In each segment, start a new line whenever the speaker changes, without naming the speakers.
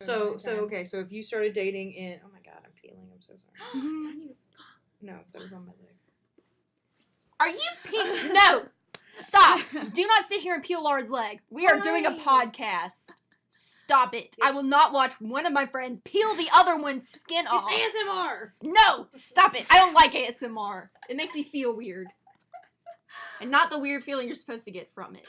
So okay. So if you started dating in, oh my god, I'm peeling. I'm so sorry. No, that was on my leg.
Are you peeling? No, stop! Do not sit here and peel Laura's leg. We are doing a podcast. Stop it! I will not watch one of my friends peel the other one's skin off.
It's ASMR.
No, stop it! I don't like ASMR. It makes me feel weird, and not the weird feeling you're supposed to get from it.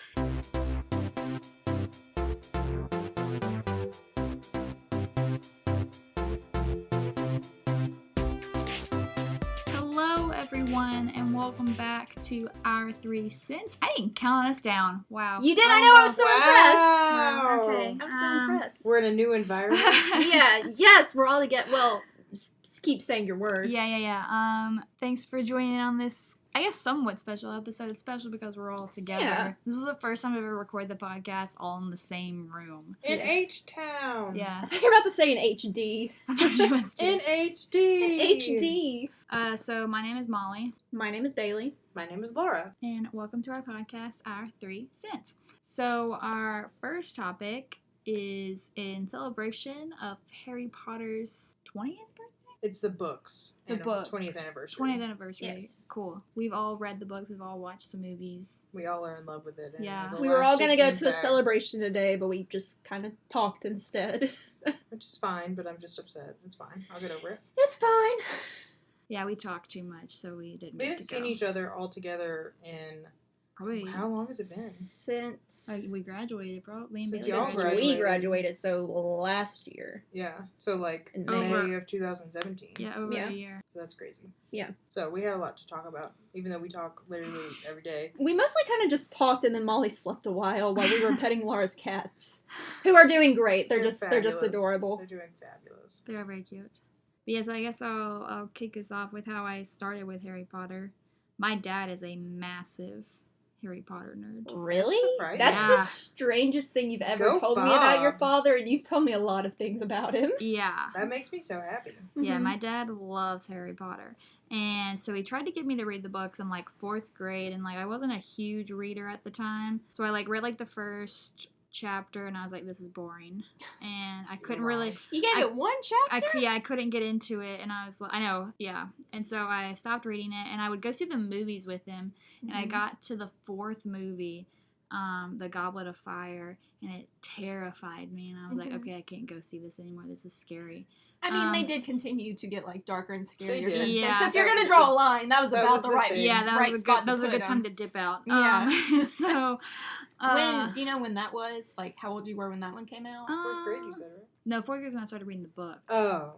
Hello, everyone, and welcome back to Our 3 Cents. I didn't count us down. Wow.
You did? I know. I was so
Wow.
impressed.
Okay.
I'm so impressed.
We're in a new environment.
Yes, we're all together. Well, just keep saying your words.
Yeah. Thanks for joining in on this, I guess, somewhat special episode. It's special because we're all together.
Yeah.
This is the first time I've ever recorded the podcast all in the same room.
In H-Town.
Yeah.
I thought you were about to say in HD.
In HD.
HD.
So my name is Molly.
My name is Bailey.
My name is Laura.
And welcome to our podcast, Our 3 Cents. So our first topic is in celebration of Harry Potter's 20th birthday?
It's the books.
The
and
books.
20th anniversary.
20th anniversary.
Yes.
Cool. We've all read the books. We've all watched the movies.
We all are in love with it. And
Yeah.
it has a
We were all
lasting
going to go to a
impact,
celebration today, but we just kind of talked instead.
Which is fine, but I'm just upset. It's fine. I'll get over it.
It's fine.
Yeah, we talked too much, so we didn't
We
get
haven't
to
seen
go.
each other all together in...
Probably.
How long has it been?
Since
We graduated, probably.
Since
Bailey
y'all
graduated.
we graduated, so last year.
Yeah. So, like,
In
May of 2017.
Yeah, over
Yeah.
a year.
So that's crazy.
Yeah.
So we had a lot to talk about, even though we talk literally every day.
We mostly kind of just talked, and then Molly slept a while we were petting Laura's cats, who are doing great. They're just
fabulous.
adorable.
They're doing fabulous.
They are very cute. But yeah, so I guess I'll kick us off with how I started with Harry Potter. My dad is a massive Harry Potter nerd.
Really?
Surprising.
That's
Yeah.
the strangest thing you've ever
Go
told me about your
Bob.
father, and you've told me a lot of things about him.
Yeah.
That makes me so happy.
Yeah,
Mhm.
my dad loves Harry Potter. And so he tried to get me to read the books in like 4th grade, and like I wasn't a huge reader at the time. So I like read like the first chapter and I was like, this is boring. And I couldn't really
You gave it one chapter?
I couldn't get into it, and I was like, I know, yeah. And so I stopped reading it, and I would go see the movies with him, and I got to the 4th movie, The Goblet of Fire, and it terrified me, and I was like, okay, I can't go see this anymore. This is scary.
I mean, they did continue to get like darker and
They
scarier
did.
since
Yeah.
then. So if you're
That
gonna
was
draw
the-
a line, that was
that
about
was
the
the
right,
thing.
Yeah, that
right
was
spot
that was a
to
good
put
time
him.
to dip out.
Yeah.
So,
When do you know when that was? Like how old you were when that one came out?
4th grade, you said, right?
No, 4th grade is when I started reading the books.
Oh.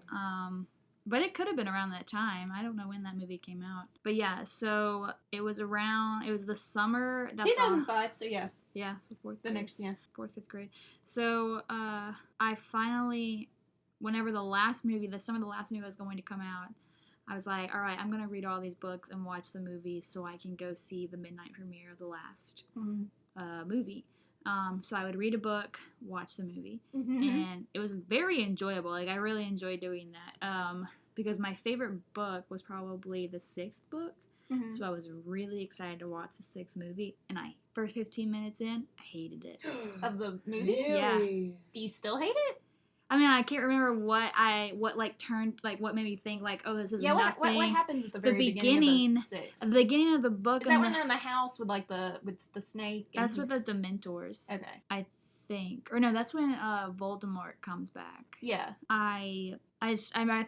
But it could have been around that time. I don't know when that movie came out. But yeah, so it was the summer that
2005. So yeah,
yeah, so 4th
the next
4th, 5th grade. So I finally, whenever the summer the last movie was going to come out, I was like, all right, I'm going to read all these books and watch the movies so I can go see the midnight premiere of the last movie. So I would read a book, watch the movie, and it was very enjoyable. Like, I really enjoyed doing that because my favorite book was probably the 6th book. So I was really excited to watch the 6th movie, and first 15 minutes in, I hated it.
Of the movie.
Really?
Do you still hate it?
I mean, I can't remember what made me think like, oh, this is
Yeah.
nothing.
What happens at the very
beginning
of the sixth?
At the beginning of the book,
Is that when they're in the house with like the snake? And
that's with the Dementors.
Okay.
I think, or no, that's when Voldemort comes back.
Yeah.
I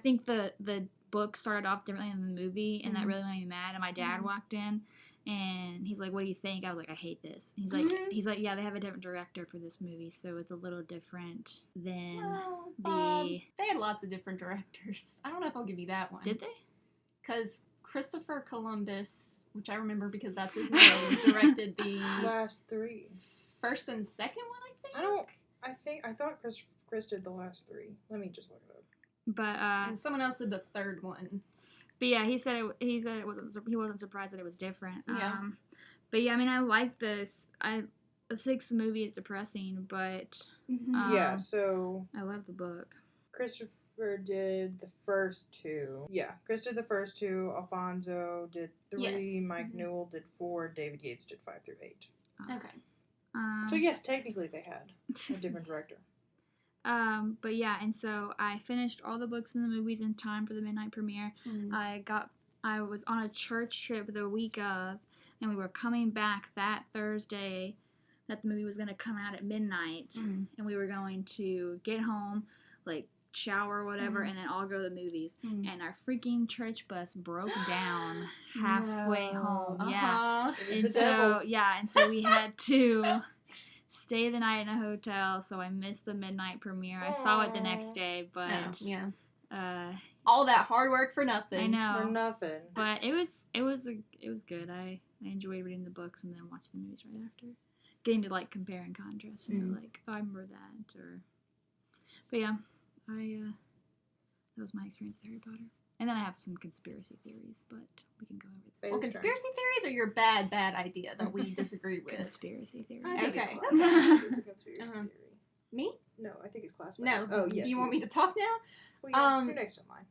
think the book started off differently than the movie, and that really made me mad. And my dad walked in, and he's like, "What do you think?" I was like, "I hate this." And he's like, "Yeah, they have a different director for this movie, so it's a little different than
they had lots of different directors. I don't know if I'll give you that one.
Did they?
Because Christopher Columbus, which I remember because that's his name, directed the
Last 3.
first and second one, I think.
I thought Chris did the last 3. Let me just look it up.
But
And someone else did the third one.
But yeah, he said he wasn't surprised that it was different.
Yeah.
But yeah, I mean, I like this. The 6th movie is depressing, but
Yeah, so
I love the book.
Christopher did the first 2. Yeah, Chris did the first 2. Alfonso did 3.
Yes.
Mike Newell did 4. David Yates did 5 through 8.
Okay.
So yes, technically they had a different director.
But yeah, and so I finished all the books and the movies in time for the midnight premiere. I was on a church trip the week of, and we were coming back that Thursday that the movie was going to come out at midnight, and we were going to get home, like shower or whatever, and then all go to the movies. And our freaking church bus broke down halfway home. Yeah.
It was the devil.
And so we had to stay the night in a hotel, so I missed the midnight premiere. I saw it the next day, but
all that hard work for nothing.
I know.
For nothing.
But it was good. I enjoyed reading the books and then watching the movies right after. Getting to like compare and contrast, like, oh, I remember that, but yeah, that was my experience with Harry Potter. And then I have some conspiracy theories, but we can go over that.
Well, conspiracy theories are your bad idea that we disagree with.
Conspiracy theories.
Okay.
It's a conspiracy theory.
Me?
No, I think it's classified.
No.
Oh, yes.
Do you want me to talk now?
Well, yeah, you're next on mine.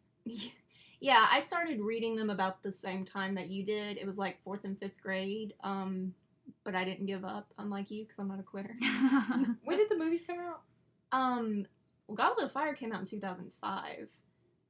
Yeah, I started reading them about the same time that you did. It was like 4th and 5th grade. But I didn't give up, unlike you, because I'm not a quitter.
When did the movies come out?
Well, Goblet of Fire came out in 2005,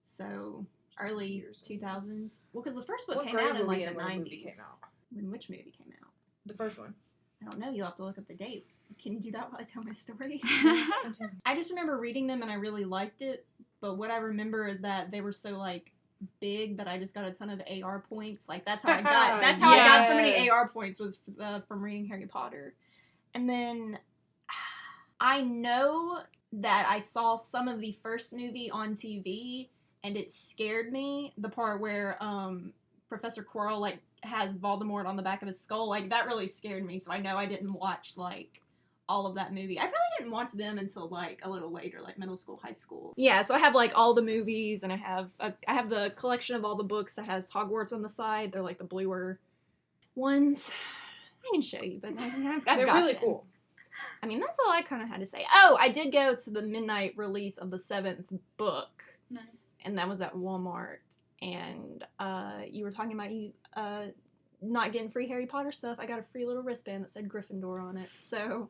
so early 2000s. Well, because the first book came out in like the 90s. When which movie came out?
The first one.
I don't know. You'll have to look up the date. Can you do that while I tell my story? I just remember reading them and I really liked it, but what I remember is that they were so like big that I just got a ton of AR points. Like that's how I got. That's how I got so many AR points was from reading Harry Potter. And then I know that I saw some of the first movie on TV, and it scared me. The part where Professor Quirrell like has Voldemort on the back of his skull, like that really scared me. So I know I didn't watch like all of that movie. I probably didn't watch them until like a little later, like middle school, high school. Yeah, so I have like all the movies, and I have the collection of all the books that has Hogwarts on the side. They're like the bluer ones. I can show you, but I've
They're
got
really
them.
cool.
I mean, that's all I kind of had to say. Oh, I did go to the midnight release of the 7th book.
Nice.
And that was at Walmart. And you were talking about you not getting free Harry Potter stuff. I got a free little wristband that said Gryffindor on it. So,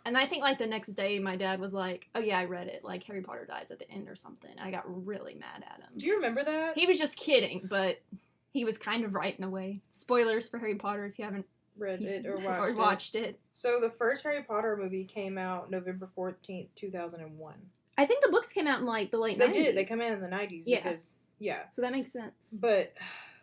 and I think like the next day my dad was like, oh yeah, I read it. Like Harry Potter dies at the end or something. I got really mad at him.
Do you remember that?
He was just kidding, but he was kind of right in a way. Spoilers for Harry Potter if you haven't
read it or
watched it.
So the first Harry Potter movie came out November 14th, 2001.
I think the books came out in like the late 90s.
They did. They come out in the 90s because,
So that makes sense.
But,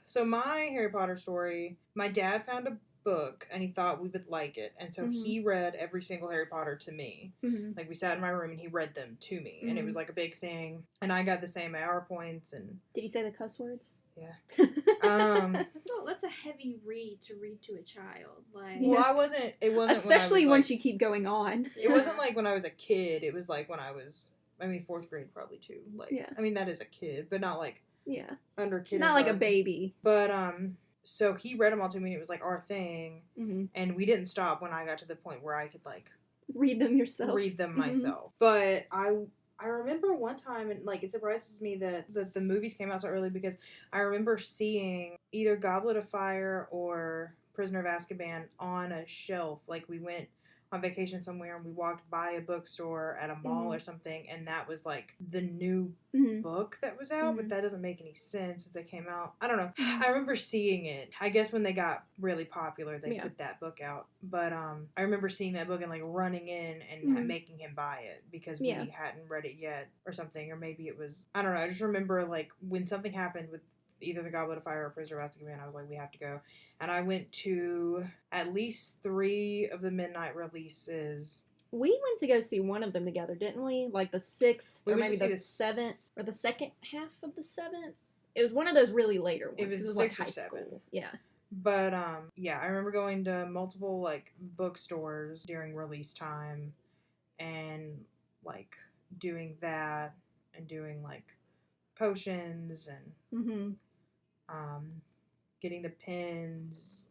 so my Harry Potter story, my dad found a book and he thought we would like it. And so he read every single Harry Potter to me. Like we sat in my room and he read them to me. And it was like a big thing. And I got the same hour points. And
did he say the cuss words?
Yeah.
That's a heavy read to a child. Like,
well, it wasn't
especially
when
once you keep going on.
It wasn't like when I was a kid. It was like when I was, 4th grade probably too. Like, that is a kid, but not like under kindergarten.
Not like a baby.
But so he read them all to me and it was like our thing. And we didn't stop when I got to the point where I could like
read them
myself. But I remember one time, and like it surprises me that the movies came out so early because I remember seeing either Goblet of Fire or Prisoner of Azkaban on a shelf. Like we went on vacation somewhere and we walked by a bookstore at a mall or something, and that was like the new book that was out, but that doesn't make any sense as they came out. I don't know. I remember seeing it. I guess when they got really popular, they put that book out. But I remember seeing that book and like running in and making him buy it because we hadn't read it yet or something, or maybe it was, I don't know. I just remember like when something happened with either the Goblet of Fire or Prisoner of Azkaban, I was like, we have to go. And I went to at least 3 of the midnight releases.
We went to go see one of them together, didn't we? Like the 6th, or maybe the 7th, or the second half of the 7th. It was one of those really later ones.
It was 6
like
or
high
7.
School. Yeah.
But, I remember going to multiple, like, bookstores during release time and, like, doing that and doing, like, potions and getting the pins.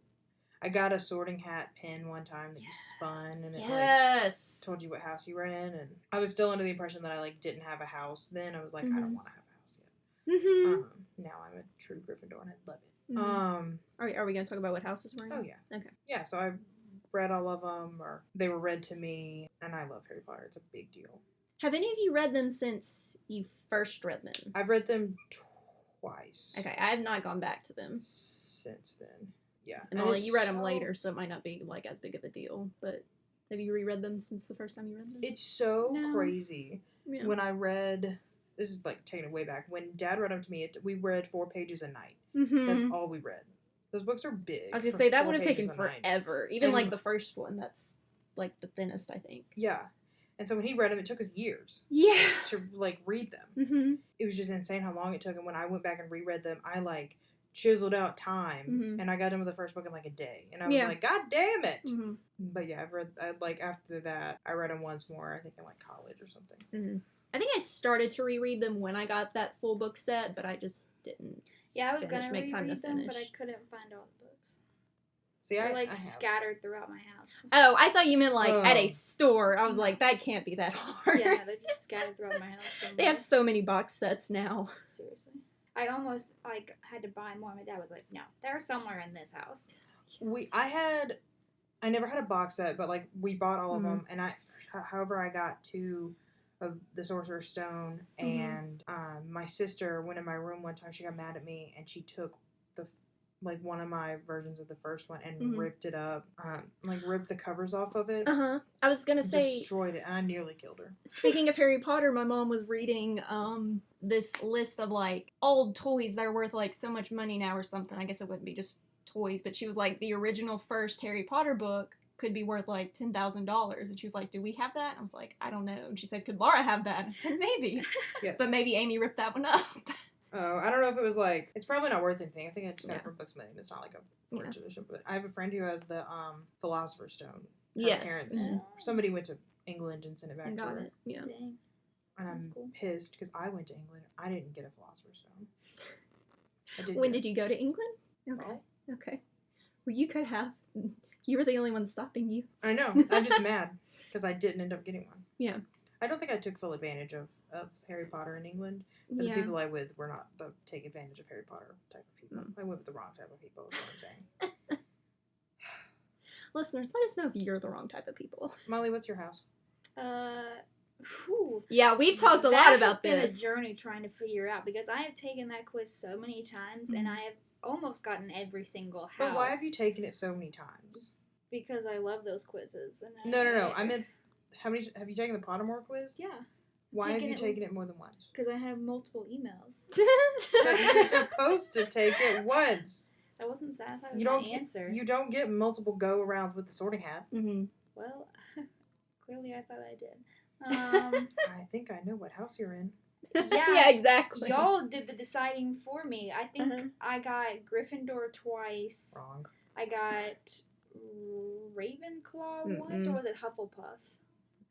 I got a Sorting Hat pin one time that you spun and it like told you what house you were in, and I was still under the impression that I like didn't have a house then. I was like, I don't want to have a house yet. Now I'm a true Gryffindor and I love it.
Are we going to talk about what houses we're in?
Oh yeah.
Okay.
Yeah, so I read all of them, or they were read to me, and I love Harry Potter. It's a big deal.
Have any of you read them since you first read them?
I've read them twice.
Okay, I have not gone back to them
Since then. Yeah.
And Molly, you read them later, so it might not be like as big of a deal. But have you reread them since the first time you read them?
It's so crazy.
Yeah.
When I read, this is like taking it way back. When Dad read them to me, we read 4 pages a night.
Mm-hmm.
That's all we read. Those books are big.
I was gonna say that would have taken forever. Even like the first one, that's like the thinnest, I think.
Yeah. And so when he read them, it took us years.
Yeah.
To like read them.
Mm-hmm.
It was just insane how long it took. And when I went back and reread them, I like chiseled out time, and I got done with the first book in like a day. And I was like, God damn it!
Mm-hmm.
But yeah, after that, I read them once more. I think in like college or something.
Mm-hmm. I think I started to reread them when I got that full book set, but I just didn't.
Yeah, I was gonna reread them, but I couldn't find all the books.
See,
They're scattered throughout my house.
Oh, I thought you meant like at a store. I was like, that can't be that hard.
Yeah, they're just scattered throughout my house. Somewhere.
They have so many box sets now.
Seriously. I almost had to buy more. My dad was like, "No, they're somewhere in this house."
I never had a box set, but like we bought all of them, and however I got to the Sorcerer's Stone, and my sister went in my room one time. She got mad at me, and she took one of my versions of the first one and ripped it up, ripped the covers off of it.
I was gonna say
destroyed it, and I nearly killed her.
Speaking of Harry Potter, my mom was reading this list of like old toys that are worth like so much money now or something. I guess it wouldn't be just toys, but she was like, the original first Harry Potter book could be worth like $10,000, and she was like, do we have that? I was like, I don't know. And she said, could Laura have that? And I said, maybe.
Yes.
But maybe Amy ripped that one up.
Oh, I don't know if it was like, it's probably not worth anything. I think I just got it from Books Million. It's not like a first edition, but I have a friend who has the Philosopher's Stone.
Yes.
Parents. Somebody went to England and sent it back to her.
It. Yeah.
Dang.
And I'm pissed because I went to England. I didn't get a Philosopher's Stone.
When did you go to England? Okay. Oh. Okay. Well, you could have. You were the only one stopping you.
I know. I'm just mad because I didn't end up getting one.
Yeah.
I don't think I took full advantage of Harry Potter in England. But the people I with were not the take advantage of Harry Potter type of people. I went with the wrong type of people, is what I'm saying.
Listeners, let us know if you're the wrong type of people.
Molly, what's your house?
Yeah, we've talked a lot about this.
It's been a journey trying to figure out, because I have taken that quiz so many times, and I have almost gotten every single house.
But why have you taken it so many times?
Because I love those quizzes. And
No. I meant, how many have you taken the Pottermore quiz?
Yeah.
Why have you taken it more than once?
Because I have multiple emails.
But you're supposed to take it once.
I wasn't satisfied with my answer.
You don't get multiple go-arounds with the Sorting Hat.
Mm-hmm.
Well, clearly I thought I did.
I think I know what house you're in.
Yeah, exactly.
Y'all did the deciding for me. I think I got Gryffindor twice.
Wrong.
I got Ravenclaw once, or was it Hufflepuff?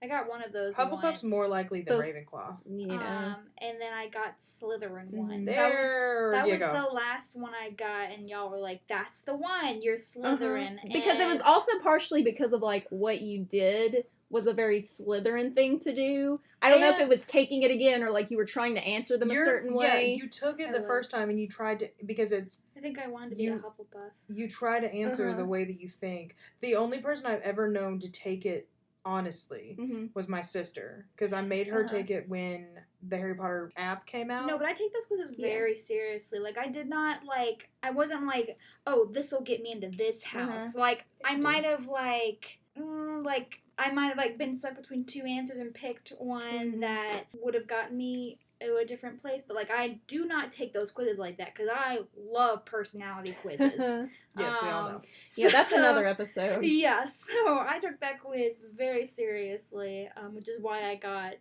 I got one of those.
Hufflepuff's more likely than Ravenclaw.
Yeah.
And then I got Slytherin once.
That was
the last one I got, and y'all were like, "That's the one. You're Slytherin."
Because it was also partially because of like what you did was a very Slytherin thing to do. I don't know if it was taking it again or like you were trying to answer them a certain way.
Yeah, you took it the first time and you tried to, because it's...
I think I wanted to be a Hufflepuff.
You try to answer the way that you think. The only person I've ever known to take it honestly was my sister, because I made her take it when the Harry Potter app came out.
No, but I take those quizzes very seriously. Like, I did not, like, I wasn't like, oh, this will get me into this house. Like, I might have, I might have, been stuck between two answers and picked one that would have gotten me to a different place. But, I do not take those quizzes like that, because I love personality quizzes.
Yes, we all know.
Yeah, that's another episode.
Yeah, so I took that quiz very seriously, which is why I got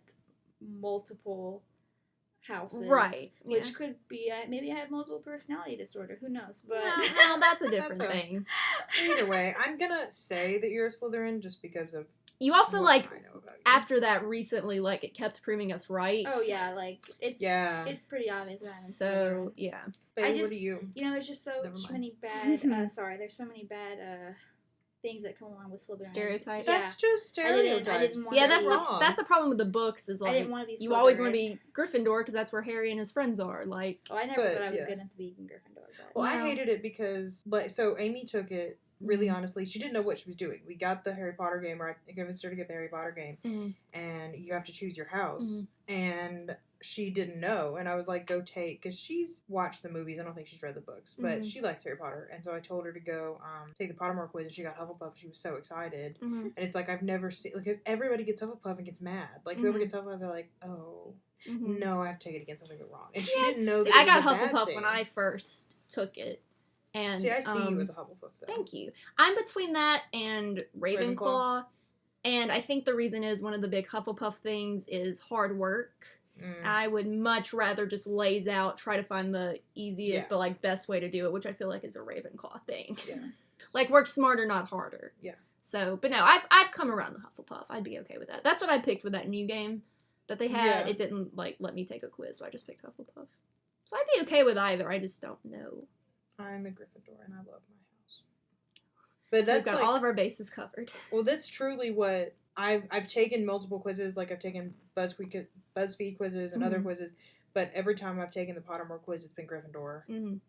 multiple houses.
Right.
Which could be, maybe I have multiple personality disorder, who knows, but...
No, that's a different thing.
Either way, I'm gonna say that you're a Slytherin just because of...
You also,
I know about you.
after that recently, it kept proving us right.
Oh, yeah, it's pretty obvious that I'm
So, yeah.
Bailey, what are you?
There's just so many bad, there's so many bad, things that come along with Slytherin.
Stereotypes.
That's just stereotypes.
I didn't want
that's the problem with the books is
I didn't want to be Slytherin.
You always want to be Gryffindor because that's where Harry and his friends are.
I never thought I was good enough to be Gryffindor. But.
Well, I hated it because so Amy took it really honestly, she didn't know what she was doing. We got the Harry Potter game, or I convinced her to get the Harry Potter game, and you have to choose your house. And she didn't know, and I was like, go take, because she's watched the movies. I don't think she's read the books, but she likes Harry Potter, and so I told her to go take the Pottermore quiz, and she got Hufflepuff. She was so excited, and it's like, I've never seen, because everybody gets Hufflepuff and gets mad. Like, whoever gets Hufflepuff, they're like, oh, no, I have to take it again, something wrong. And she didn't know that
I
it was
got
a bad
Hufflepuff
thing.
when I first took it. And,
see, I see you as a Hufflepuff, though.
Thank you. I'm between that and Ravenclaw. And I think the reason is one of the big Hufflepuff things is hard work. I would much rather just laze out, try to find the easiest but like best way to do it, which I feel like is a Ravenclaw thing. Yeah. Like work smarter, not harder. Yeah. So, but no, I've come around to Hufflepuff. I'd be okay with that. That's what I picked with that new game that they had. Yeah. It didn't like let me take a quiz, so I just picked Hufflepuff. So I'd be okay with either. I just don't know.
I'm a Gryffindor and I love my house. But
so
that's
we've got all of our bases covered.
Well, that's truly what I've taken multiple quizzes. Like I've taken BuzzFeed quizzes and other quizzes, but every time I've taken the Pottermore quiz, it's been Gryffindor.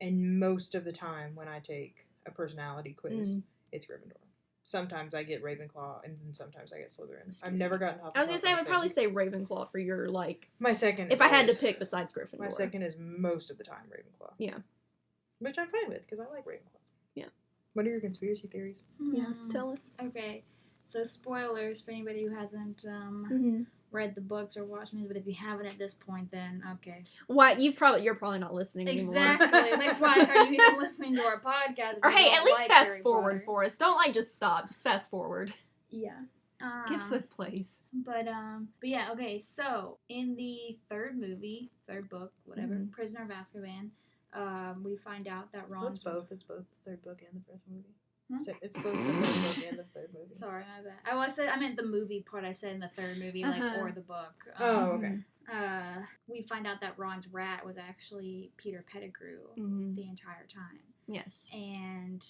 And most of the time when I take a personality quiz, it's Gryffindor. Sometimes I get Ravenclaw, and then sometimes I get Slytherin. I've never gotten Hufflepuff.
I was gonna say I would probably say Ravenclaw for your like.
My second.
If I had to pick besides Gryffindor.
My second is most of the time Ravenclaw. Yeah. Which I'm fine with because I like Ravenclaw. Yeah. What are your conspiracy theories?
Yeah, tell us.
Okay, so spoilers for anybody who hasn't read the books or watched movies, but if you haven't at this point, then okay.
What you're probably not listening anymore.
Exactly. Like, why are you even listening to our podcast?
Or hey, at least fast forward for us. Don't like just stop. Just fast forward.
Yeah.
Give us this place.
But yeah. Okay. So in the third book, whatever, Prisoner of Azkaban, we find out that Ron.
It's both. It's both the third book and the first movie. So it's both the third book and the third movie.
Sorry, my bad. I meant the movie part. I said in the third movie, like, or the book.
Okay.
We find out that Ron's rat was actually Peter Pettigrew the entire time.
Yes.
And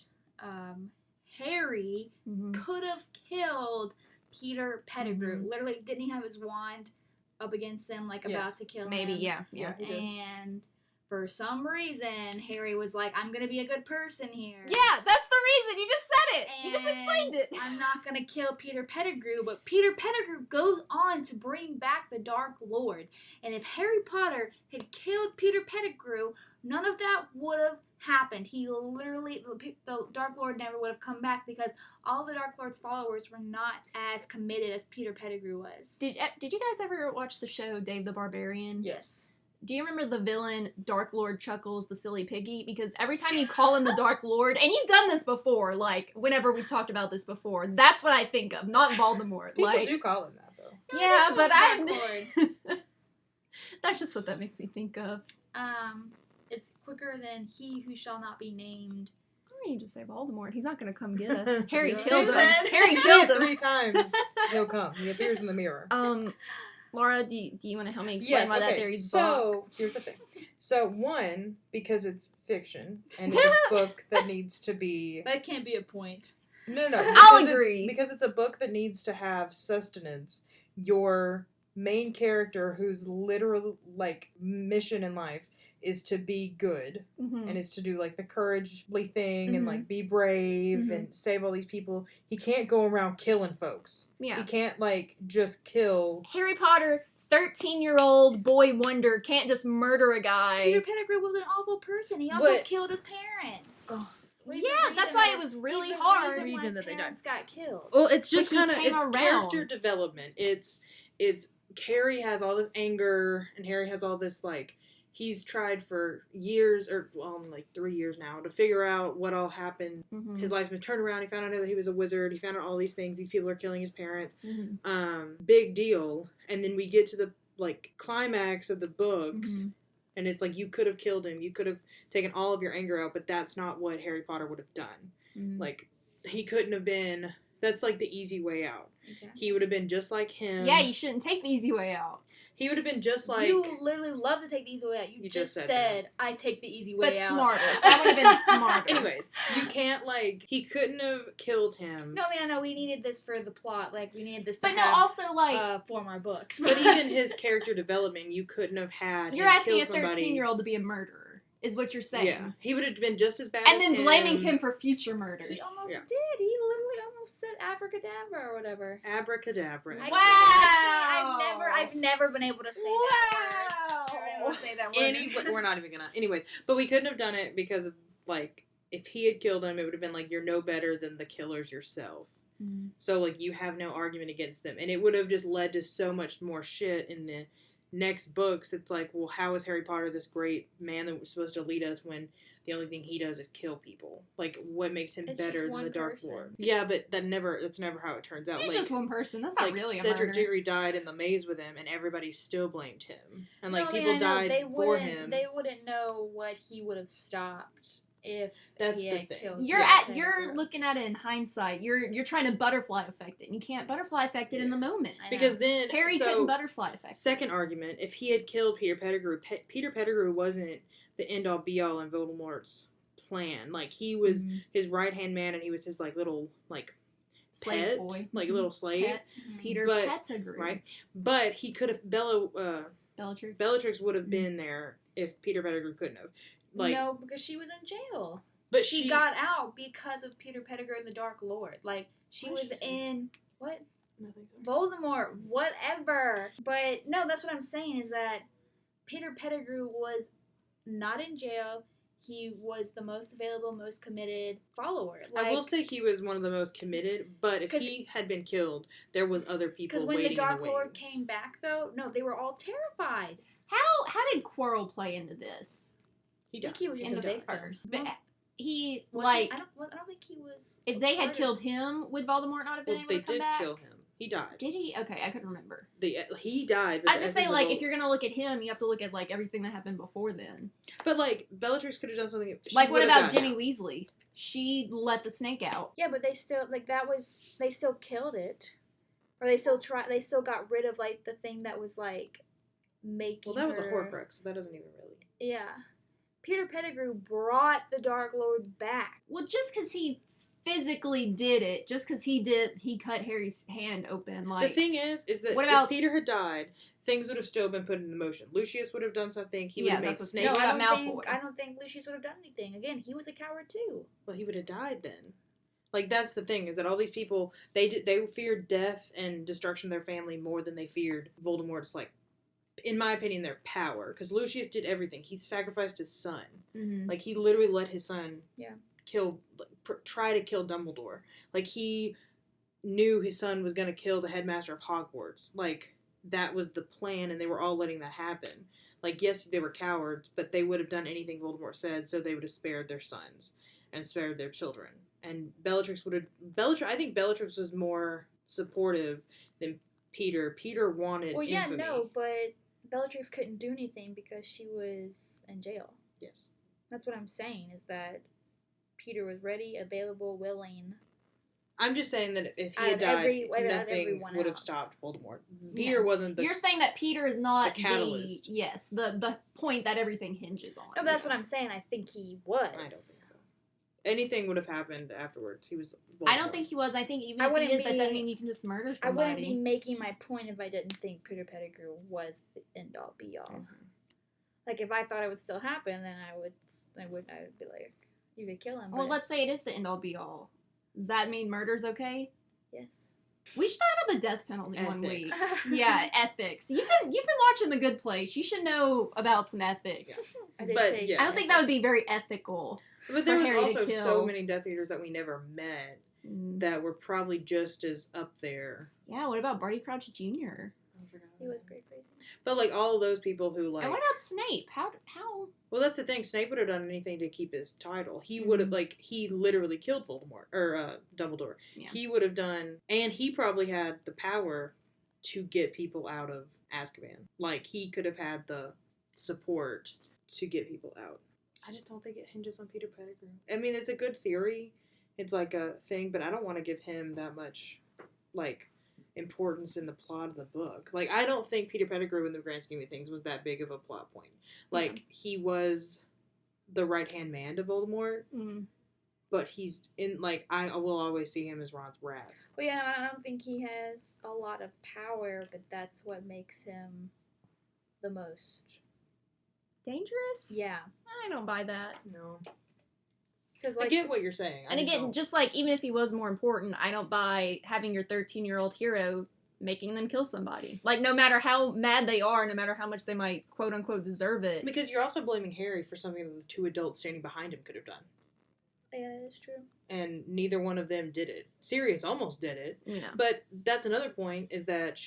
Harry could have killed Peter Pettigrew. Literally, didn't he have his wand up against him, like about to kill him?
Maybe, yeah.
And for some reason, Harry was like, I'm going to be a good person here.
Yeah, that's the reason. You just said it. You just explained it.
I'm not going to kill Peter Pettigrew, but Peter Pettigrew goes on to bring back the Dark Lord. And if Harry Potter had killed Peter Pettigrew, none of that would have happened. He literally, the Dark Lord never would have come back because all the Dark Lord's followers were not as committed as Peter Pettigrew was.
Did you guys ever watch the show Dave the Barbarian?
Yes.
Do you remember the villain, Dark Lord Chuckles, the silly piggy? Because every time you call him the Dark Lord, and you've done this before, like, whenever we've talked about this before, that's what I think of, not Voldemort.
People do call him that, though.
Yeah, but I'm... That's just what that makes me think of.
It's quicker than He Who Shall Not Be Named.
Or you just say Voldemort. He's not going to come get us. Harry
Yeah.
killed him. Harry killed him.
3 times. He'll come. He appears in the mirror.
Laura, do you want to help me explain why that theory's
So, here's the thing. So, one, because it's fiction, and it's a book that needs to be...
That can't be a point.
No.
I'll agree.
Because it's a book that needs to have sustenance. Your main character, whose literal, like, mission in life is to be good, and is to do, like, the couragely thing, and, like, be brave, and save all these people. He can't go around killing folks. Yeah. He can't, like, just kill...
Harry Potter, 13-year-old boy wonder, can't just murder a guy.
Peter Pettigrew was an awful person. He also killed his parents.
That's why it was really hard.
Reason that they died. Got killed.
Well, it's just kind of... It's character development. It's... Harry has all this anger, and Harry has all this, like... He's tried for years, or like 3 years now, to figure out what all happened. His life's been turned around. He found out that he was a wizard. He found out all these things. These people are killing his parents. Big deal. And then we get to the, like, climax of the books, and it's like, you could have killed him. You could have taken all of your anger out, but that's not what Harry Potter would have done. Like, he couldn't have been... That's, like, the easy way out. Exactly. He would have been just like him.
Yeah, you shouldn't take the easy way out.
He would have been just like...
You literally love to take the easy way out. You just said I take the easy way out.
But smarter. That would have been smarter.
Anyways, you can't, like... He couldn't have killed him.
No, man, no. We needed this for the plot. Like, we needed this to
also, like...
form our books.
But even his character development, you couldn't have had
You're asking a 13-year-old to be a murderer. is what you're saying.
Yeah, he would have been just as bad.
And
as
then blaming him for future murders.
He almost did. He literally almost said abracadabra or whatever.
Abracadabra.
I've never been able to say that word. I've never been able to say that word.
We're not even gonna. Anyways, but we couldn't have done it because of, like, if he had killed him, it would have been like, you're no better than the killers yourself.
Mm.
So, like, you have no argument against them. And it would have just led to so much more shit in the next books. It's like, well, how is Harry Potter this great man that was supposed to lead us when the only thing he does is kill people? Like, what makes him better than the Dark Lord? Yeah, but that's never how it turns out.
He's
like,
just one person. That's not
like,
really a
Cedric
murder.
Diggory died in the maze with him, and everybody still blamed him. And, like,
No,
people died for him.
They wouldn't know what he would have stopped if
That's
he
the
had
thing.
killed
You're looking at it in hindsight. You're trying to butterfly effect it, and you can't butterfly effect it in the moment.
Because then
Harry couldn't butterfly effect it.
Second argument: if he had killed Peter Pettigrew, Peter Pettigrew wasn't the end all be all in Voldemort's plan. Like, he was his right hand man, and he was his, like, little, like,
slave
pet,
boy,
like little slave.
Pet. Peter Pettigrew,
right? But he could have Bellatrix would have been there if Peter Pettigrew couldn't have. Like,
no, because she was in jail.
But
she got out because of Peter Pettigrew and the Dark Lord. Like, she was in what? Voldemort, whatever. But no, that's what I'm saying is that Peter Pettigrew was not in jail. He was the most available, most committed follower. Like,
I will say he was one of the most committed, but if he had been killed, there was other people waiting in the wings.
Because when the Dark Lord came back, though, no, they were all terrified.
How did Quirrell play into this?
I think he was just
in
a
the
victim.
first. But he,
I don't think he was.
If they had killed him, would Voldemort not have been able to come back?
They did kill him. He died.
Did he? Okay, I couldn't remember.
He died.
I was just saying, like, if you're gonna look at him, you have to look at, like, everything that happened before then.
But, like, Bellatrix could have done something.
Like, what about Ginny Weasley? She let the snake out.
Yeah, but they still, like, they still killed it. Or they still got rid of, like, the thing that was, like, making
Well, that was a Horcrux, so that doesn't even really.
Yeah. Peter Pettigrew brought the Dark Lord back.
Well, just because he physically did it, just because he cut Harry's hand open, like...
The thing is that if Peter had died, things would have still been put into motion. Lucius would have done something, he would have made Snape...
No, I don't think Lucius would have done anything. Again, he was a coward too.
Well, he would have died then. Like, that's the thing, is that all these people, they feared death and destruction of their family more than they feared Voldemort's, like, in my opinion, their power. Because Lucius did everything. He sacrificed his son.
Mm-hmm.
Like, he literally let his son try to kill Dumbledore. Like, he knew his son was going to kill the headmaster of Hogwarts. Like, that was the plan, and they were all letting that happen. Like, yes, they were cowards, but they would have done anything Voldemort said, so they would have spared their sons and spared their children. And I think Bellatrix was more supportive than Peter. Peter wanted infamy.
No, but Bellatrix couldn't do anything because she was in jail.
Yes.
That's what I'm saying, is that Peter was ready, available, willing.
I'm just saying that if he had died, nothing would have stopped Voldemort. Peter wasn't the...
You're saying that Peter is not
the catalyst.
The point that everything hinges on.
No, but that's what I'm saying. I think he was.
I don't think so. Anything would have happened afterwards. He was Voldemort.
I don't think he was. I think even if he is, that doesn't mean you can just murder somebody.
I wouldn't be making my point if I didn't think Peter Pettigrew was the end-all, be-all. Mm-hmm. Like, if I thought it would still happen, then I would be like, you could kill him.
Well, let's say it is the end-all, be-all. Does that mean murder's okay?
Yes.
We should talk about the death penalty one week. Yeah, ethics. You've been watching The Good Place. You should know about some ethics.
Yeah.
I don't think that would be very ethical.
But there was also so many Death Eaters that we never met that were probably just as up there.
Yeah, what about Barty Crouch Jr.?
He was pretty crazy.
But, like, all of those people who, like...
And what about Snape? How?
Well, that's the thing. Snape would have done anything to keep his title. He would have, like, he literally killed Voldemort. Or, Dumbledore. Yeah. He would have done... And he probably had the power to get people out of Azkaban. Like, he could have had the support to get people out. I just don't think it hinges on Peter Pettigrew. I mean, it's a good theory. It's like a thing, but I don't want to give him that much, like, importance in the plot of the book. Like, I don't think Peter Pettigrew, in the grand scheme of things, was that big of a plot point. Like, he was the right-hand man to Voldemort, but he's in, like, I will always see him as Ron's rat.
Well, yeah, no, I don't think he has a lot of power, but that's what makes him the most
dangerous?
Yeah.
I don't buy that.
No.
Because
I get what you're saying.
And again, just like, even if he was more important, I don't buy having your 13-year-old hero making them kill somebody. Like, no matter how mad they are, no matter how much they might quote-unquote deserve it.
Because you're also blaming Harry for something that the two adults standing behind him could have done.
Yeah, that is true.
And neither one of them did it. Sirius almost did it.
Yeah.
But that's another point, is that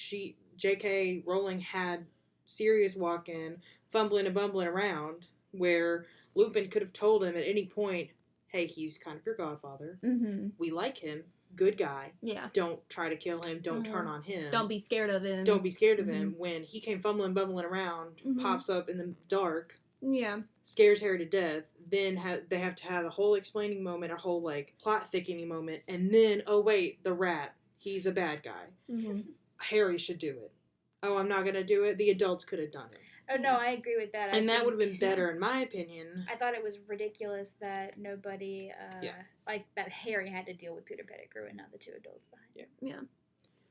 J.K. Rowling had Sirius walk in, fumbling and bumbling around, where Lupin could have told him at any point, hey, he's kind of your godfather.
Mm-hmm.
We like him. Good guy.
Yeah.
Don't try to kill him. Don't turn on him.
Don't be scared of him.
Don't be scared of him. When he came fumbling, bumbling around, pops up in the dark,
yeah,
scares Harry to death, then they have to have a whole explaining moment, a whole, like, plot thickening moment, and then, oh, wait, the rat, he's a bad guy.
Mm-hmm.
Harry should do it. Oh, I'm not going to do it? The adults could have done it.
Oh, no, I agree with that.
And that would have been better, in my opinion.
I thought it was ridiculous that nobody, like, that Harry had to deal with Peter Pettigrew and not the two adults behind him.
Yeah.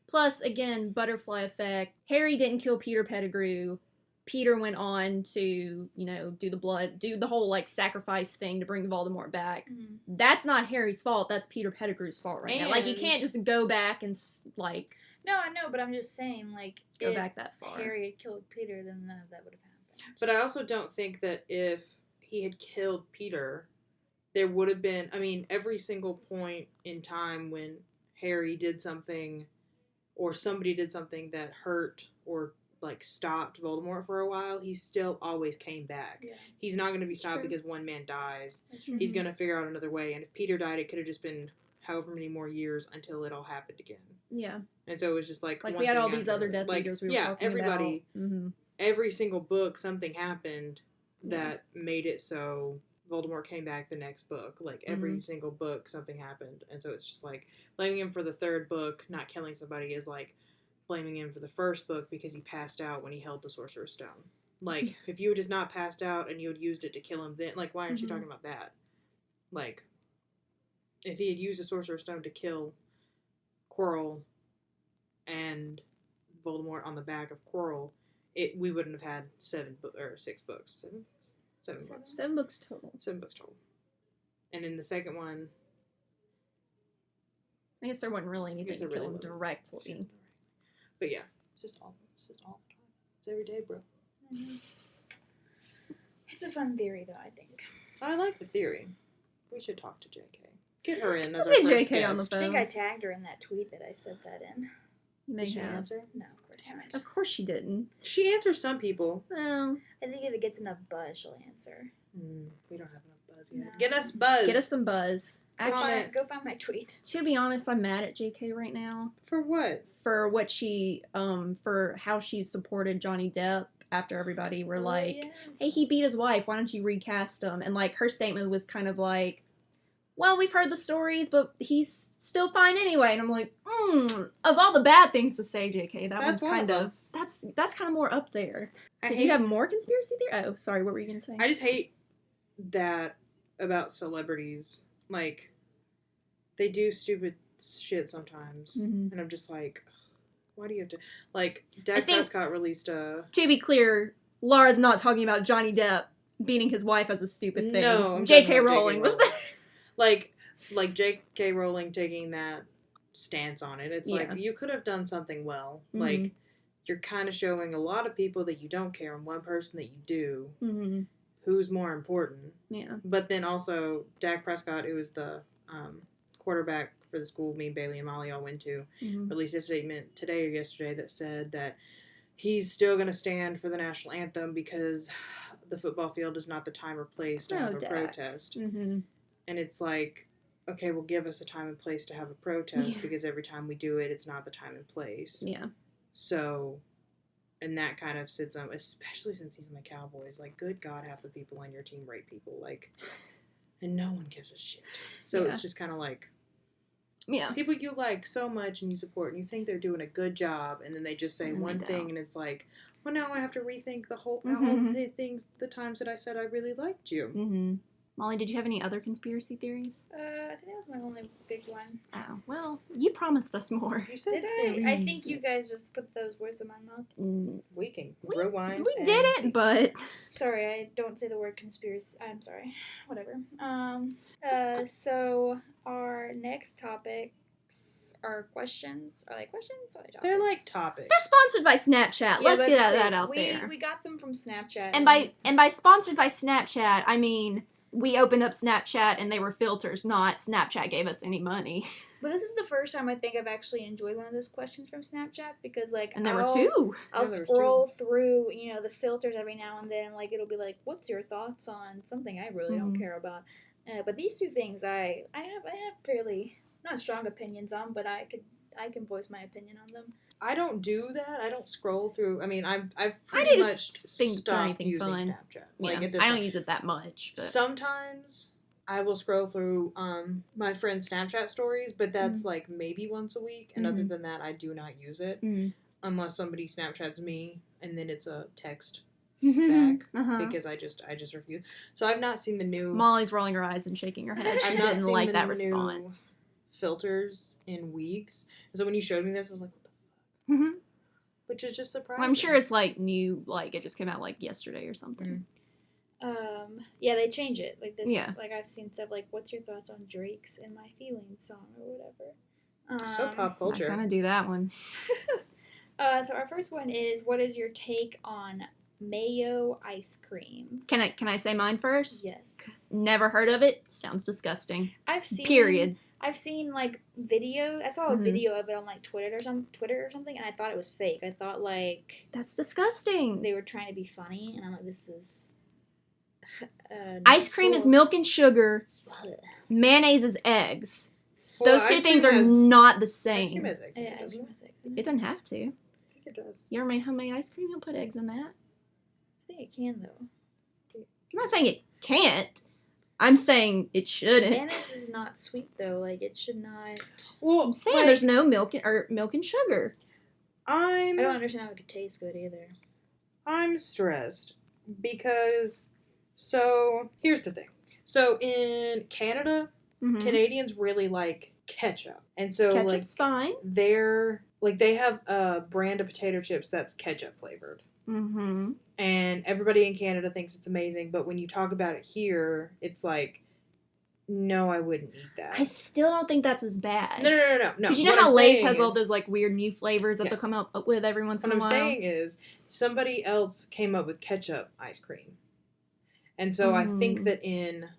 Plus, again, butterfly effect. Harry didn't kill Peter Pettigrew. Peter went on to, you know, do the whole, like, sacrifice thing to bring Voldemort back.
Mm-hmm.
That's not Harry's fault. That's Peter Pettigrew's fault now. Like, you can't just go back and, like...
No, I know, but I'm just saying, like,
go back that far.
Harry had killed Peter, then none of that would have happened.
But I also don't think that if he had killed Peter, there would have been... I mean, every single point in time when Harry did something, or somebody did something that hurt or, like, stopped Voldemort for a while, he still always came back.
Yeah.
He's not going to be stopped because one man dies.
Mm-hmm.
He's going to figure out another way. And if Peter died, it could have just been however many more years until it all happened again.
Yeah.
And so it was just like
we had all these other Death
like,
Eaters we were talking
everybody,
about. Mm-hmm.
Every single book, something happened that made it so Voldemort came back the next book. Like, every single book, something happened. And so it's just like, blaming him for the third book not killing somebody is like blaming him for the first book because he passed out when he held the Sorcerer's Stone. Like, if you had just not passed out and you had used it to kill him then, like, why aren't you talking about that? Like, if he had used the Sorcerer's Stone to kill Quirrell and Voldemort on the back of Quirrell, we wouldn't have had 6 books. Seven books.
7 books total.
7 books total. And in the second one,
I guess there wasn't really anything to kill him directly.
But yeah, it's just all the time. It's every day, bro.
Mm-hmm. It's a fun theory, though, I think.
I like the theory. We should talk to JK. Get her in as
Let's
our
get
first
JK
guest.
on the phone.
I think I tagged her in that tweet that I sent that in.
You may
Did she
have.
answer?
No, of course not.
Of course she didn't.
She answers some people.
Well,
I think if it gets enough buzz, she'll answer.
We don't have enough buzz yet.
No.
Get us buzz.
get us some buzz. Actually,
Go find my tweet.
to be honest, I'm mad at JK right now.
For what?
For what she, for how she supported Johnny Depp after everybody were like,
yes.
hey, he beat his wife, why don't you recast him? And, like, her statement was kind of like, well, we've heard the stories, but he's still fine anyway. And I'm like, of all the bad things to say, JK, that's kind of, that's kind of more up there. So do you have more conspiracy theory? Oh, sorry, what were you going to say?
I just hate that about celebrities. Like, they do stupid shit sometimes.
Mm-hmm.
And I'm just like, why do you have to... Like, Dak Prescott released a...
To be clear, Laura's not talking about Johnny Depp beating his wife as a stupid thing.
No, I'm
J.K.
talking about
Rowling was that.
Like J.K. Rowling taking that stance on it. It's like, you could have done something well.
Mm-hmm.
Like, you're kind of showing a lot of people that you don't care and one person that you do.
Mm-hmm.
Who's more important.
Yeah.
But then also, Dak Prescott, who was the quarterback for the school me, Bailey, and Molly all went to, released a statement today or yesterday that said that he's still going to stand for the national anthem because the football field is not the time or place to have a protest.
Mm-hmm.
And it's like, okay, well, give us a time and place to have a protest because every time we do it, it's not the time and place.
Yeah.
So, and that kind of sits on, especially since he's in the Cowboys, like, good God, half the people on your team rape people, like, and no one gives a shit. So it's just kind of like, people you like so much and you support and you think they're doing a good job, and then they just say one thing and it's like, well, now I have to rethink the whole, the times that I said I really liked you.
Mm-hmm. Molly, did you have any other conspiracy theories?
I think that was my only big one.
Oh, well, you promised us more.
You said
Did I? I think
theories.
you guys just put those words in my mouth.
We can rewind.
We
and
did
see.
it, but...
Sorry, I don't say the word conspiracy. I'm sorry. Whatever. So our next topics are questions. Are they questions? Or are they topics?
They're like topics.
They're sponsored by Snapchat.
Yeah,
Let's get
that's
that
it.
out there.
We got them from Snapchat.
And by sponsored by Snapchat, I mean we opened up Snapchat and they were filters, not Snapchat gave us any money.
But this is the first time I think I've actually enjoyed one of those questions from Snapchat because, like,
And there were two.
I'll
Yeah, there was
scroll through, the filters every now and then. Like, it'll be like, "What's your thoughts on something I really don't care about?" But these two things, I have fairly not strong opinions on, but I can voice my opinion on them.
I don't do that. I don't scroll through. I mean, I've
I
pretty
do
much
think
stopped
anything
using
fun.
Snapchat. Like
Yeah,
at this
I don't
point.
use it that much. But.
Sometimes I will scroll through my friend's Snapchat stories, but that's like maybe once a week. And other than that, I do not use it unless somebody Snapchats me, and then it's a text back because I just refuse. So I've not seen the new
Molly's rolling her eyes and shaking her head. She
I've not
didn't
seen
like
the
that
new
response.
filters in weeks. So when you showed me this, I was like, what the fuck? Which is just surprising.
Well, I'm sure it's like new, like it just came out like yesterday or something.
Yeah, they change it like this.
Yeah.
Like I've seen stuff like, "What's your thoughts on Drake's "In My Feelings" song" or whatever.
So pop culture.
I'm gonna do that one.
So our first one is, what is your take on mayo ice cream?
Can I say mine first?
Yes.
Never heard of it. Sounds disgusting.
I've seen.
Period.
I've seen like videos. I saw a video of it on like Twitter or something, and I thought it was fake. I thought like
That's disgusting.
they were trying to be funny, and I'm like, this is.
Ice cream is milk and sugar. Mayonnaise is eggs.
Well,
Those two
ice
things
cream
are
has-
not the
Ice
same.
cream has eggs in
Yeah,
it,
ice
doesn't
cream
it?
has eggs in
It doesn't have to.
I think it does.
You ever made homemade ice cream? You'll put eggs in that.
I think it can though.
I'm not saying it can't. I'm saying it shouldn't.
Mayonnaise is not sweet though. Like it should not.
Well,
I'm saying there's no milk and sugar.
I don't understand how it could taste good either.
I'm stressed because so here's the thing. So in Canada, Canadians really like ketchup. And so
Ketchup's fine.
they have a brand of potato chips that's ketchup flavored.
Mm-hmm.
And everybody in Canada thinks it's amazing, but when you talk about it here, it's like, no, I wouldn't eat that.
I still don't think that's as bad.
No.
Because you know
What
how
I'm
Lay's
saying
has
is-
all those like weird new flavors that
Yes.
they'll come up with every once in
What
a
I'm
while.
saying is somebody else came up with ketchup ice cream. And so I think that in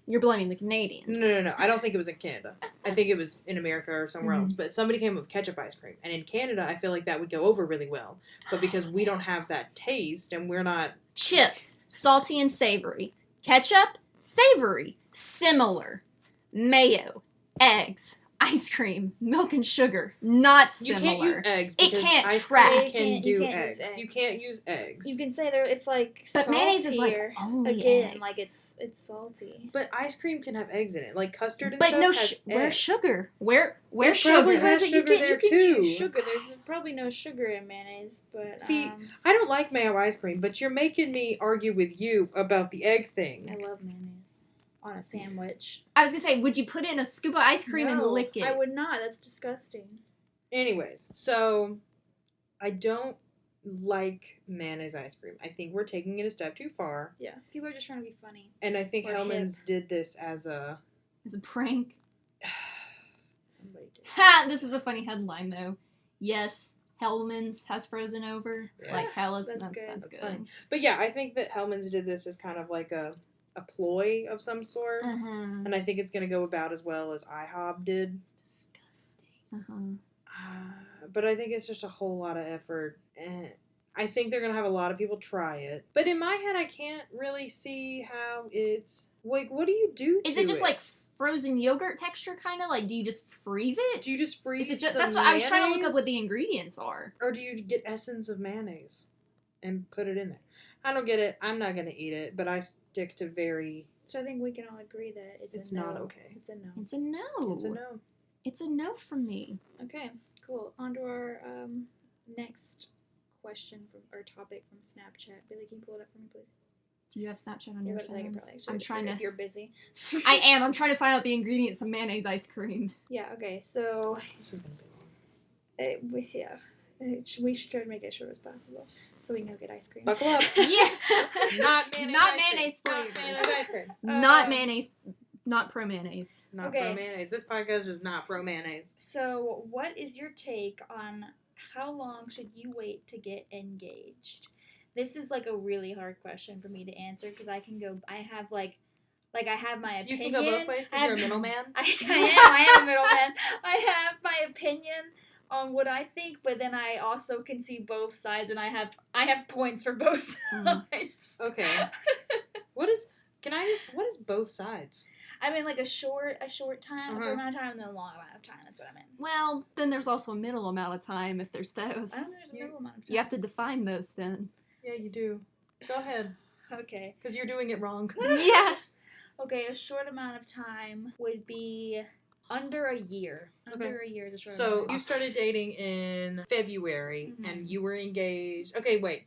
You're blaming the Canadians.
No. I don't think it was in Canada. I think it was in America or somewhere else. But somebody came up with ketchup ice cream. And in Canada, I feel like that would go over really well. But because we don't have that taste and we're not...
Chips, salty and savory. Ketchup, savory. Similar. Mayo, eggs, ice cream, milk and sugar. Not
You
similar.
can't use eggs
It
because
can't
ice
track.
cream
You
can
can't
do
use
eggs.
eggs.
You can't use eggs.
You can say it's like
But mayonnaise is like
saltier.
only
Again,
eggs.
like it's salty.
But ice cream can have eggs in it. Like custard and
But
stuff
no,
has
where's
eggs.
sugar? Where's
It
sugar?
probably has
You
sugar
can-
there
you can
too.
use sugar. There's probably no sugar in mayonnaise, but
See, I don't like mayo ice cream, but you're making me argue with you about the egg
I
thing.
love mayonnaise on a sandwich.
I was gonna say, would you put it in a scoop of ice cream and
No,
lick it?
I would not. That's disgusting.
Anyways, so I don't like mayonnaise ice cream. I think we're taking it a step too far.
Yeah, people are just trying to be funny.
And I think
Or
Hellman's did this as a...
As a prank.
Somebody did.
Ha! This is a funny headline though. Yes, Hellman's has frozen over.
Yes.
Like Hellas.
That's
That's
good.
good.
That's funny. But yeah, I think that Hellman's did this as kind of like a ploy of some sort.
Uh-huh.
And I think it's going to go about as well as IHOB did.
Disgusting. Uh-huh.
But I think it's just a whole lot of effort. And I think they're going to have a lot of people try it. But in my head, I can't really see how it's... Like, what do you do to
Is it just like frozen yogurt texture kind of? Like, do you just freeze it?
Do you just freeze
Is it just,
the
that's what I was trying to look up
mayonnaise?
what the ingredients are.
Or do you get essence of mayonnaise and put it in there? I don't get it. I'm not going to eat it. But I stick to very...
So I think we can all agree that it's a no.
not okay.
It's a no.
It's a no.
It's a no.
It's a no from me.
Okay, cool. On to our next question or topic from Snapchat. Billy, can you pull it up for me, please?
Do you have Snapchat on
You're
your
about to say I
phone?
could probably
I'm trying
if
to.
you're busy.
I am. I'm trying to find out the ingredients of mayonnaise ice cream.
Yeah. Okay. So
This is gonna be long.
we should try to make it as short as possible, so we can go get ice cream.
Buckle up.
Yeah.
Not mayonnaise.
Not
ice cream.
mayonnaise
Not
flavored.
mayonnaise ice cream.
Not mayonnaise. Not pro mayonnaise.
Not
Okay.
pro mayonnaise. This podcast is not pro mayonnaise.
So, what is your take on how long should you wait to get engaged? This is like a really hard question for me to answer because I have I have my
You
opinion.
can go both ways because you're a middleman.
I am a middleman. I have my opinion on what I think, but then I also can see both sides, and I have points for both sides.
Okay. What is both sides?
I mean, like a short time, a
Uh-huh.
short amount of time, and then a long amount of time. That's what I meant.
Well, then there's also a middle amount of time if there's those.
I don't think there's a middle amount of time.
You have to define those then.
Yeah, you do. Go ahead,
Okay.
because you're doing it wrong.
Yeah.
Okay, a short amount of time would be under a year. Under a year is a short amount
So
of
you
time.
started dating in February,
Mhm.
and you were engaged. Okay, wait.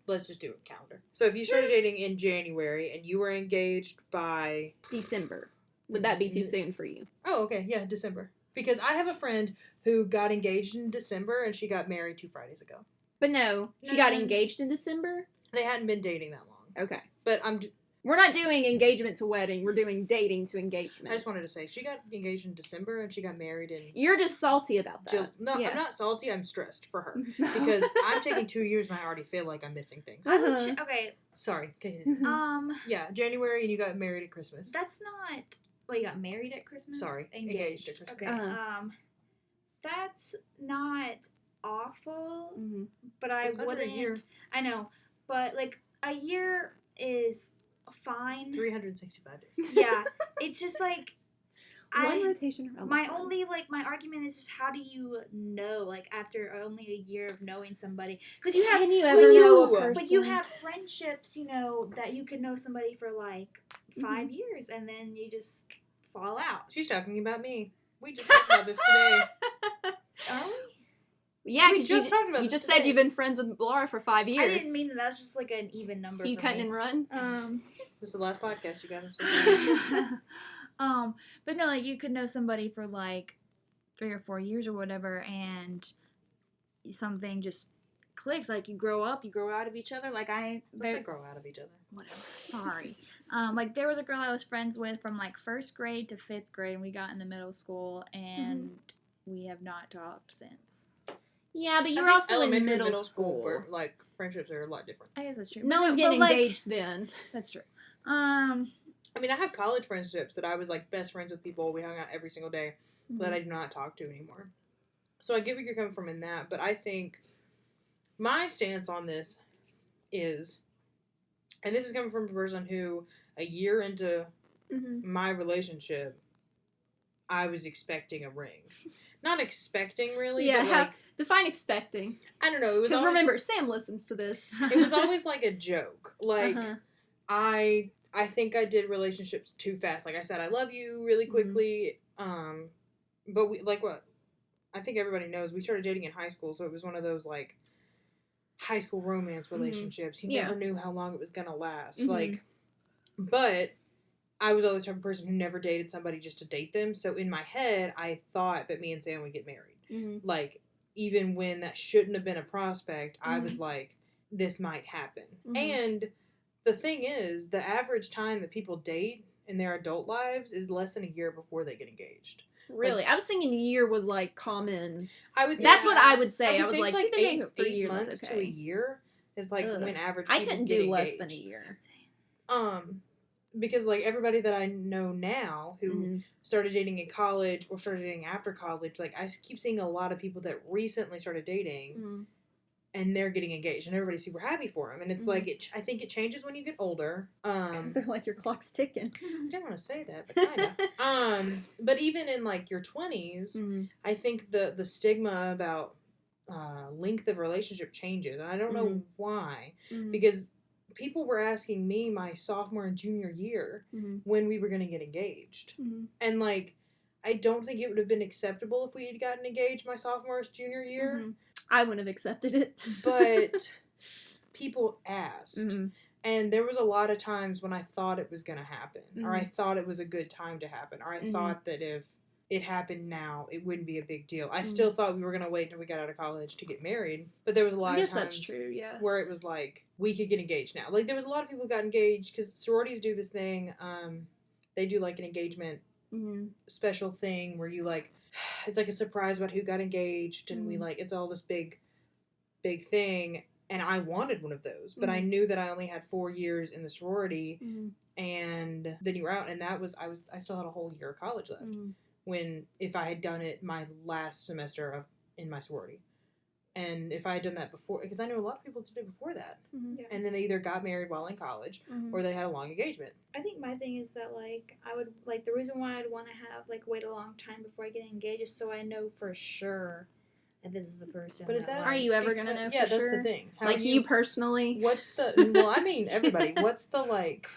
Let's just do a calendar. So if you started dating in January and you were engaged by
December. Would that be too soon for you?
Oh, okay, yeah, December. Because I have a friend who got engaged in December and she got married 2 Fridays ago.
But no, she got engaged in December?
They hadn't been dating that long.
Okay.
But
We're not doing engagement to wedding. We're doing dating to engagement.
I just wanted to say she got engaged in December and she got married in
You're just salty about that.
No,
Yeah.
I'm not salty. I'm stressed for her because I'm taking 2 years and I already feel like I'm missing things.
Uh-huh.
Okay.
Sorry. Okay.
Mm-hmm.
Yeah, January and you got married at Christmas.
That's not. Well, you got married at Christmas.
Sorry, engaged at Christmas.
Okay.
Uh-huh.
That's not awful,
Mhm.
but I
It's under a
wouldn't.
year.
I know, but like a year is fine.
365 days.
Yeah, it's just like
One rotation around the
my
sun.
only my argument is just how do you know like after only a year of knowing somebody because you have
Can you ever know a
you-
person?
but you have friendships that you can know somebody for like 5 years and then you just fall out.
She's talking about me. We just talked about this today.
Are we?
Yeah,
We
'cause
just talked about
you
this
just said
today.
you've been friends with Laura for 5 years.
I didn't mean that was just like an even number.
So you
for
cutting
me.
and run?
This is the last podcast you guys.
But no, like you could know somebody for like 3 or 4 years or whatever, and something just clicks. Like you grow up, you grow out of each other. Like
Let's grow out of each other.
whatever. Sorry. Like there was a girl I was friends with from like 1st grade to 5th grade, and we got into middle school, and we have not talked since.
Yeah, but you
I
were
think
also in
elementary,
middle school.
were, like friendships are a lot different.
I guess that's true.
No
But
one's
but,
getting
like,
engaged then.
That's true.
I mean, I have college friendships that I was like best friends with people. We hung out every single day that I do not talk to anymore. So I get where you're coming from in that, but I think my stance on this is, and this is coming from a person who a year into my relationship, I was expecting a ring. Not expecting really,
Yeah,
but like
define expecting.
I don't know. It was
Because
always,
remember, Sam listens to this.
it was always like a joke. Like
Uh-huh.
I think I did relationships too fast. Like I said, I love you really quickly. But we like what I think everybody knows. We started dating in high school, so it was one of those like high school romance relationships. You never knew how long it was gonna last. Like, but I was always the type of person who never dated somebody just to date them. So in my head, I thought that me and Sam would get married. Like, even when that shouldn't have been a prospect, I was like, this might happen. And the thing is, the average time that people date in their adult lives is less than a year before they get engaged.
Really? I was thinking a year was like common.
I would.
That's what I would say. I was
think,
like, you've been dating for a
eight
year,
months
that's
to a
okay.
year is like
Ugh.
when average.
I
People
couldn't
get
do less
engaged.
than a year.
Because like everybody that I know now who started dating in college or started dating after college, like I keep seeing a lot of people that recently started dating and they're getting engaged and everybody's super happy for them. And it's like, I think it changes when you get older.
They're like, your clock's ticking.
I don't want to say that, but kind of. But even in like your 20s, I think the stigma about length of relationship changes. And I don't know why. Because people were asking me my sophomore and junior year when we were going to get engaged. And, like, I don't think it would have been acceptable if we had gotten engaged my sophomore or junior year.
I wouldn't have accepted it.
But people asked. And there was a lot of times when I thought it was going to happen, or I thought it was a good time to happen, or I thought that if it happened now, it wouldn't be a big deal. I still thought we were going to wait until we got out of college to get married, but there was a lot of times
that's true,
where it was like, we could get engaged now. Like, there was a lot of people who got engaged, because sororities do this thing, they do, like, an engagement special thing where you, like, it's like a surprise about who got engaged, and we, like, it's all this big thing. And I wanted one of those, but I knew that I only had 4 years in the sorority, and then you were out, and that was, I still had a whole year of college left. When, if I had done it my last semester in my sorority. And if I had done that before, because I knew a lot of people to do before that.
Yeah.
And then they either got married while in college, or they had a long engagement.
I think my thing is that, like, I would, like, the reason why I'd want to have, like, wait a long time before I get engaged is so I know for sure that this is the person.
But is that,
are you ever gonna know for sure?
Yeah, that's the thing.
How like, you personally?
What's the, well, I mean, everybody. What's the, like,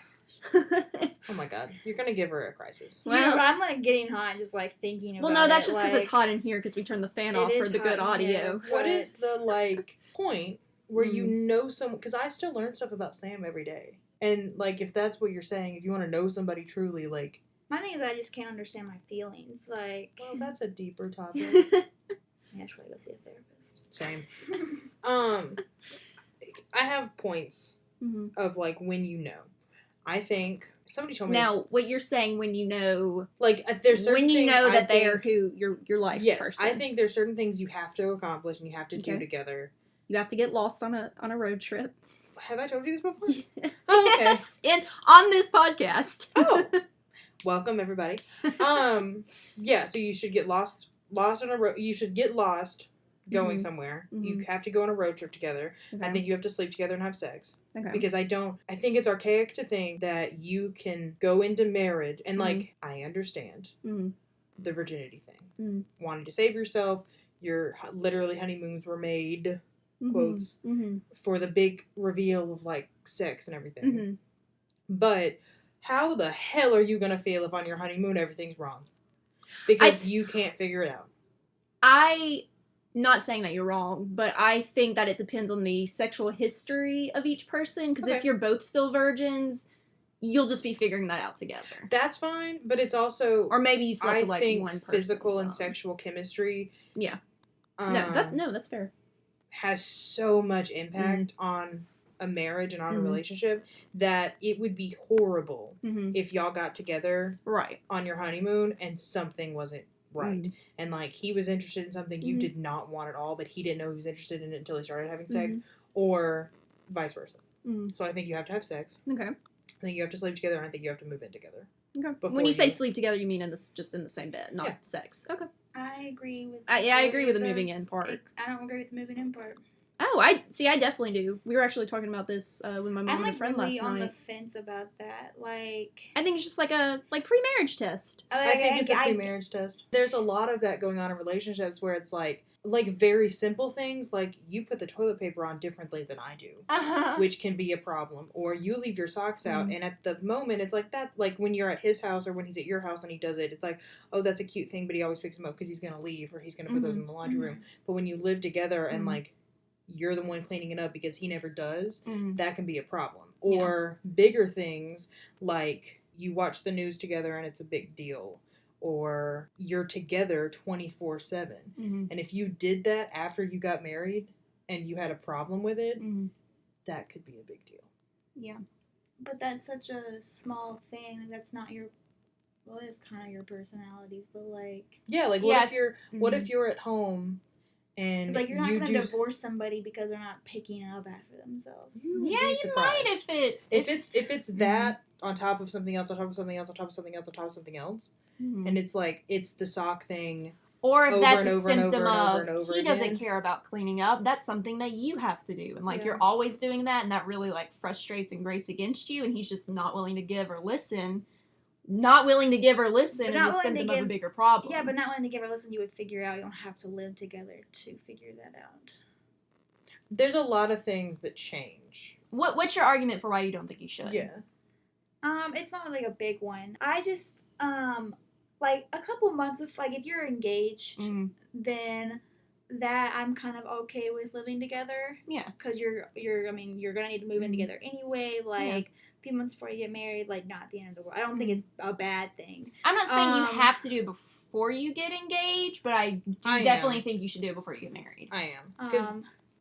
oh my god, you're gonna give her a crisis.
Well, I'm, like, getting hot and just, like, thinking about it.
Well, no, that's just because it's hot in here because we turned the fan off for the good audio.
What is the, like, point where you know someone, because I still learn stuff about Sam every day. And, like, if that's what you're saying, if you want to know somebody truly, like...
My thing is I just can't understand my feelings, like...
Well, that's a deeper topic.
I should probably go see a therapist.
Same. I have points of, like, when you know. I think somebody told me.
Now, what you're saying when you know,
like, there's certain
when you
things
know that they are who your life person.
I think there's certain things you have to accomplish and you have to do together.
You have to get lost on a road trip.
Have I told you this before? Oh, okay.
Yes, and on this podcast.
Oh, welcome everybody. Yeah. So you should get lost on a road. You should get lost going somewhere. You have to go on a road trip together. Okay. I think you have to sleep together and have sex. Okay. Because I think it's archaic to think that you can go into marriage and, like, I understand the virginity thing. Wanting to save yourself, your literally honeymoons were made, quotes, for the big reveal of, like, sex and everything. But how the hell are you going to feel if on your honeymoon everything's wrong? Because you can't figure it out.
Not saying that you're wrong, but I think that it depends on the sexual history of each person, because if you're both still virgins, you'll just be figuring that out together.
That's fine, but it's also...
Or maybe you slept with, like, one person.
Physical and sexual chemistry...
Yeah. That's fair.
...has so much impact on a marriage and on a relationship that it would be horrible if y'all got together on your honeymoon and something wasn't right. And, like, he was interested in something you did not want at all, but he didn't know he was interested in it until he started having sex, or vice versa. So I think you have to have sex. Okay. I think you have to sleep together, and I think you have to move in together. Okay. When
you say sleep together, you mean just in the same bed, not sex. Okay.
I agree with...
I agree with the moving in part.
I don't agree with the moving in part.
Oh, I definitely do. We were actually talking about this with my mom and a friend last night.
I'm, like, really on the fence about that. Like,
I think it's just like a pre-marriage test.
I think it's a pre-marriage test. There's a lot of that going on in relationships where it's like very simple things, like you put the toilet paper on differently than I do, which can be a problem. Or you leave your socks out, and at the moment it's like that. Like when you're at his house or when he's at your house and he does it, it's like, oh, that's a cute thing, but he always picks them up because he's gonna leave or he's gonna put those in the laundry room. But when you live together and like you're the one cleaning it up because he never does, that can be a problem. Or bigger things like you watch the news together and it's a big deal. Or you're together 24/7. And if you did that after you got married and you had a problem with it, that could be a big deal.
Yeah. But that's such a small thing. That's not your... Well, it's kind of your personalities, but like...
Yeah, like what if you're at home... And
like, you're not going to divorce somebody because they're not picking up after themselves.
Yeah, you might if
it's that on top of something else, on top of something else, on top of something else, on top of something else. And it's like, it's the sock thing.
Or if that's a symptom of he doesn't care about cleaning up, that's something that you have to do. And like, you're always doing that, and that really like frustrates and grates against you, and he's just not willing to give or listen. Not willing to give or listen is a symptom of a bigger problem.
Yeah, but not willing to give or listen, you would figure out. You don't have to live together to figure that out.
There's a lot of things that change.
What's your argument for why you don't think you should?
Yeah.
It's not like a big one. I just, like a couple months of, like, if you're engaged, then that I'm kind of okay with living together.
Yeah.
Because you're gonna need to move in together anyway. Like, a few months before you get married, like, not the end of the world. I don't think it's a bad thing.
I'm not saying you have to do it before you get engaged, but I definitely think you should do it before you get married.
I am.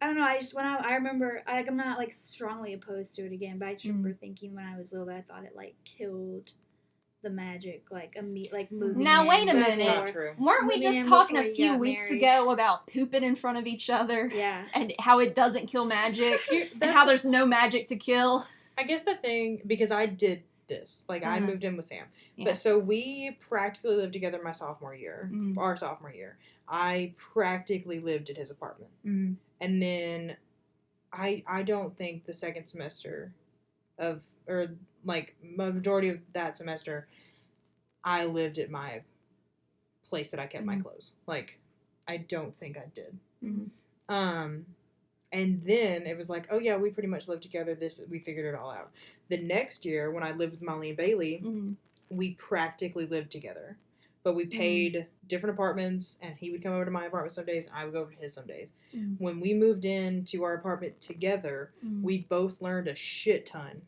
I don't know. I remember, like, I'm not like strongly opposed to it again, but I just remember thinking when I was little that I thought it like killed the magic, like moving.
Now wait a
That's
minute.
not true.
Weren't we just talking a few weeks ago about pooping in front of each other?
Yeah.
And how it doesn't kill magic, and how there's no magic to kill.
I guess the thing, because I did this, like, I moved in with Sam. Yeah. But so we practically lived together my sophomore year, our sophomore year. I practically lived at his apartment. Mm-hmm. And then I don't think the second semester majority of that semester, I lived at my place that I kept my clothes. Like, I don't think I did. Mm-hmm. And then it was like, oh yeah, we pretty much lived together. We figured it all out. The next year, when I lived with Molly and Bailey, we practically lived together. But we paid different apartments, and he would come over to my apartment some days, and I would go over to his some days. When we moved into our apartment together, we both learned a shit ton.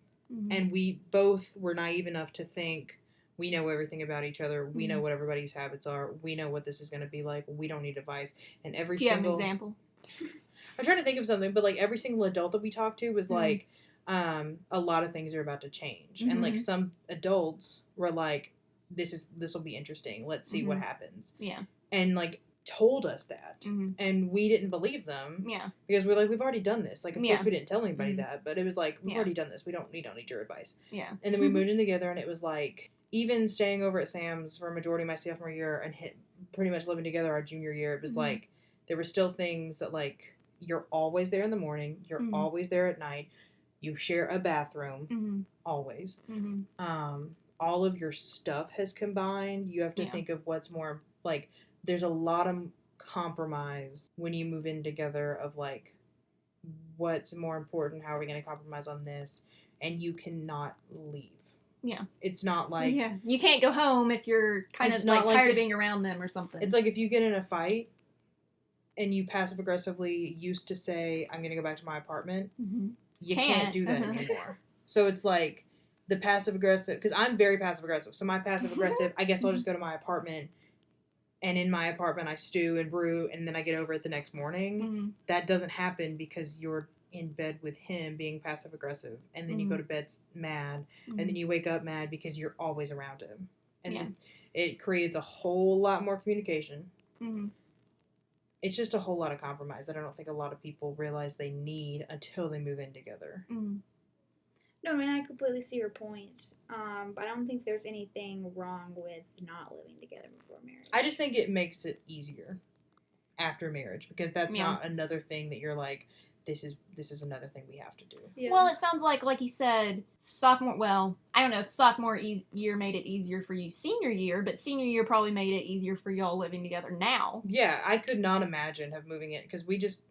And we both were naive enough to think, we know everything about each other. We know what everybody's habits are. We know what this is going to be like. We don't need advice. And every
Do you have an example?
I'm trying to think of something, but, like, every single adult that we talked to was like, a lot of things are about to change. And, like, some adults were like, this will be interesting. Let's see what happens. Yeah. And, like, told us that. And we didn't believe them. Yeah. Because we're like, we've already done this. Like, of course we didn't tell anybody that, but it was like, we've already done this. We don't need your advice. Yeah. And then we moved in together, and it was like, even staying over at Sam's for a majority of my sophomore year and pretty much living together our junior year, it was like, there were still things that, like, you're always there in the morning. You're always there at night. You share a bathroom. Always. All of your stuff has combined. You have to think of what's more, like, there's a lot of compromise when you move in together of, like, what's more important, how are we going to compromise on this, and you cannot leave. Yeah. It's not like...
Yeah. You can't go home if you're kind of, like, tired of being around them or something.
It's like if you get in a fight and you passive-aggressively used to say, I'm going to go back to my apartment, you can't do that anymore. So it's like the passive-aggressive... Because I'm very passive-aggressive. So my passive-aggressive, I guess I'll just go to my apartment, and in my apartment I stew and brew, and then I get over it the next morning. That doesn't happen because you're in bed with him being passive-aggressive, and then you go to bed mad, and then you wake up mad because you're always around him. And it creates a whole lot more communication. It's just a whole lot of compromise that I don't think a lot of people realize they need until they move in together.
No, I mean, I completely see your point. But I don't think there's anything wrong with not living together before marriage.
I just think it makes it easier after marriage, because that's not another thing that you're like, this is another thing we have to do.
Yeah. Well, it sounds like you said, I don't know if sophomore year made it easier for you senior year, but senior year probably made it easier for y'all living together now.
Yeah, I could not imagine moving in, because we just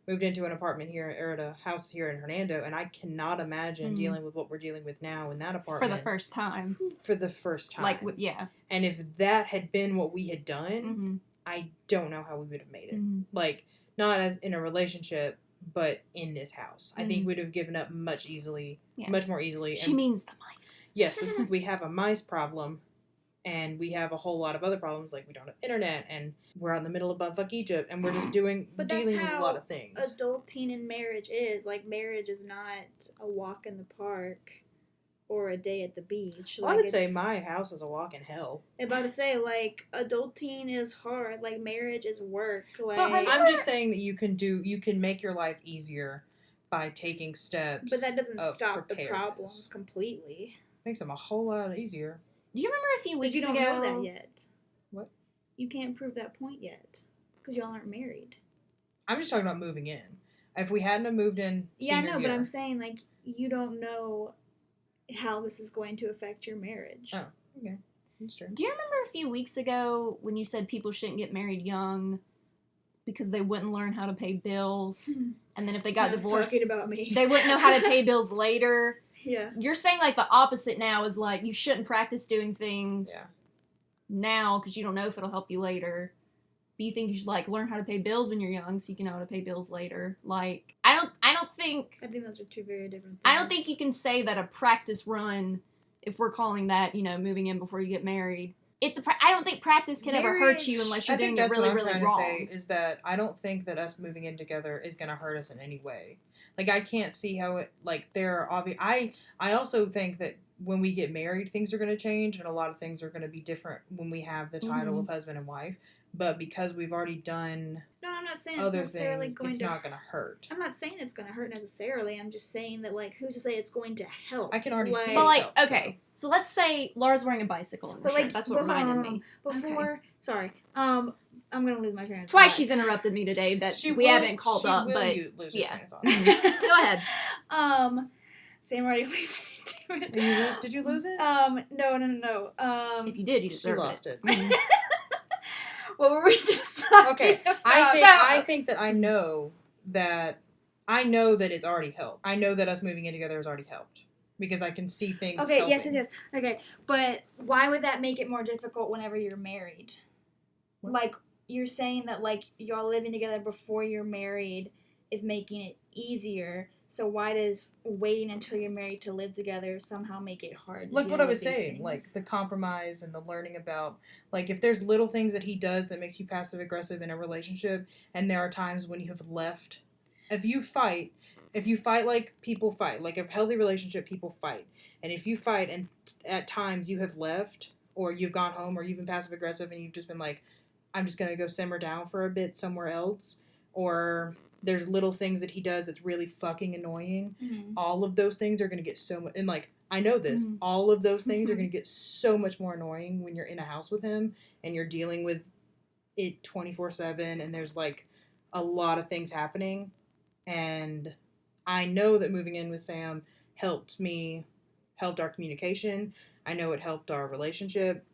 moved into an apartment here, or at a house here in Hernando, and I cannot imagine dealing with what we're dealing with now in that apartment.
For the first time.
Like, yeah. And if that had been what we had done, I don't know how we would have made it. Like, not as in a relationship, but in this house. I think we'd have given up much more easily.
She means the mice.
Yes, we have a mice problem, and we have a whole lot of other problems, like we don't have internet, and we're out in the middle of bumfuck Egypt, and we're just dealing with a lot of things.
Adulting in marriage is. Like, marriage is not a walk in the park or a day at the beach.
Well, I would say my house is a walk in hell.
I'm about to say, like, adulting is hard. Like, marriage is work. Like,
but I'm just saying that you can make your life easier by taking steps.
But that doesn't stop the problems completely.
Makes them a whole lot easier.
Do you remember a few weeks ago?
You don't know that yet.
What?
You can't prove that point yet because y'all aren't married.
I'm just talking about moving in. If we hadn't have moved in,
yeah, I know, but I'm saying, like, you don't know how this is going to affect your marriage.
Oh, okay. That's true.
Do you remember a few weeks ago when you said people shouldn't get married young because they wouldn't learn how to pay bills, and then if they got divorced,
talking about me,
they wouldn't know how to pay bills later?
Yeah.
You're saying, like, the opposite now is, like, you shouldn't practice doing things now because you don't know if it'll help you later. but you think you should, like, learn how to pay bills when you're young so you can know how to pay bills later. Like, I don't think...
I think those are two very different things.
I don't think you can say that a practice run, if we're calling that, you know, moving in before you get married, I don't think practice can ever hurt you unless you're doing it really, really wrong.
What I'm trying to say is that I don't think that us moving in together is going to hurt us in any way. Like, I can't see how it, like, there are obvious... I also think that when we get married, things are going to change, and a lot of things are going to be different when we have the title of husband and wife. But because we've already done
I'm not saying
other
it's necessarily
things,
going
it's
to...
not going to hurt.
I'm not saying it's going to hurt necessarily. I'm just saying that, like, who's to say it's going to help?
I can already see
But, like,
help,
okay, so let's say Laura's wearing a bicycle in the shirt. That's what reminded me.
Before, sorry, I'm going to lose my train of thought.
Twice she's interrupted me today that we haven't called up, but
yeah.
Go ahead.
Sam already listening to it.
Did you lose it?
No.
If you did, you deserve
it.
What were we just talking
Okay,
about?
I think that I know that it's already helped. I know that us moving in together has already helped. Because I can see things helping.
Yes. Okay, but why would that make it more difficult whenever you're married?
What?
Like, you're saying that, like, y'all living together before you're married is making it easier. So why does waiting until you're married to live together somehow make it hard?
Like what I was saying, like the compromise and the learning about, like, if there's little things that he does that makes you passive aggressive in a relationship, and there are times when you have left. If you fight like people fight, like a healthy relationship, people fight. And if you fight and at times you have left, or you've gone home, or you've been passive aggressive and you've just been like, I'm just going to go simmer down for a bit somewhere else, or there's little things that he does that's really fucking annoying. Mm-hmm. All of those things are going to get so much, and like, I know this, all of those things are going to get so much more annoying when you're in a house with him and you're dealing with it 24/7 and there's like a lot of things happening. And I know that moving in with Sam helped our communication. I know it helped our relationship.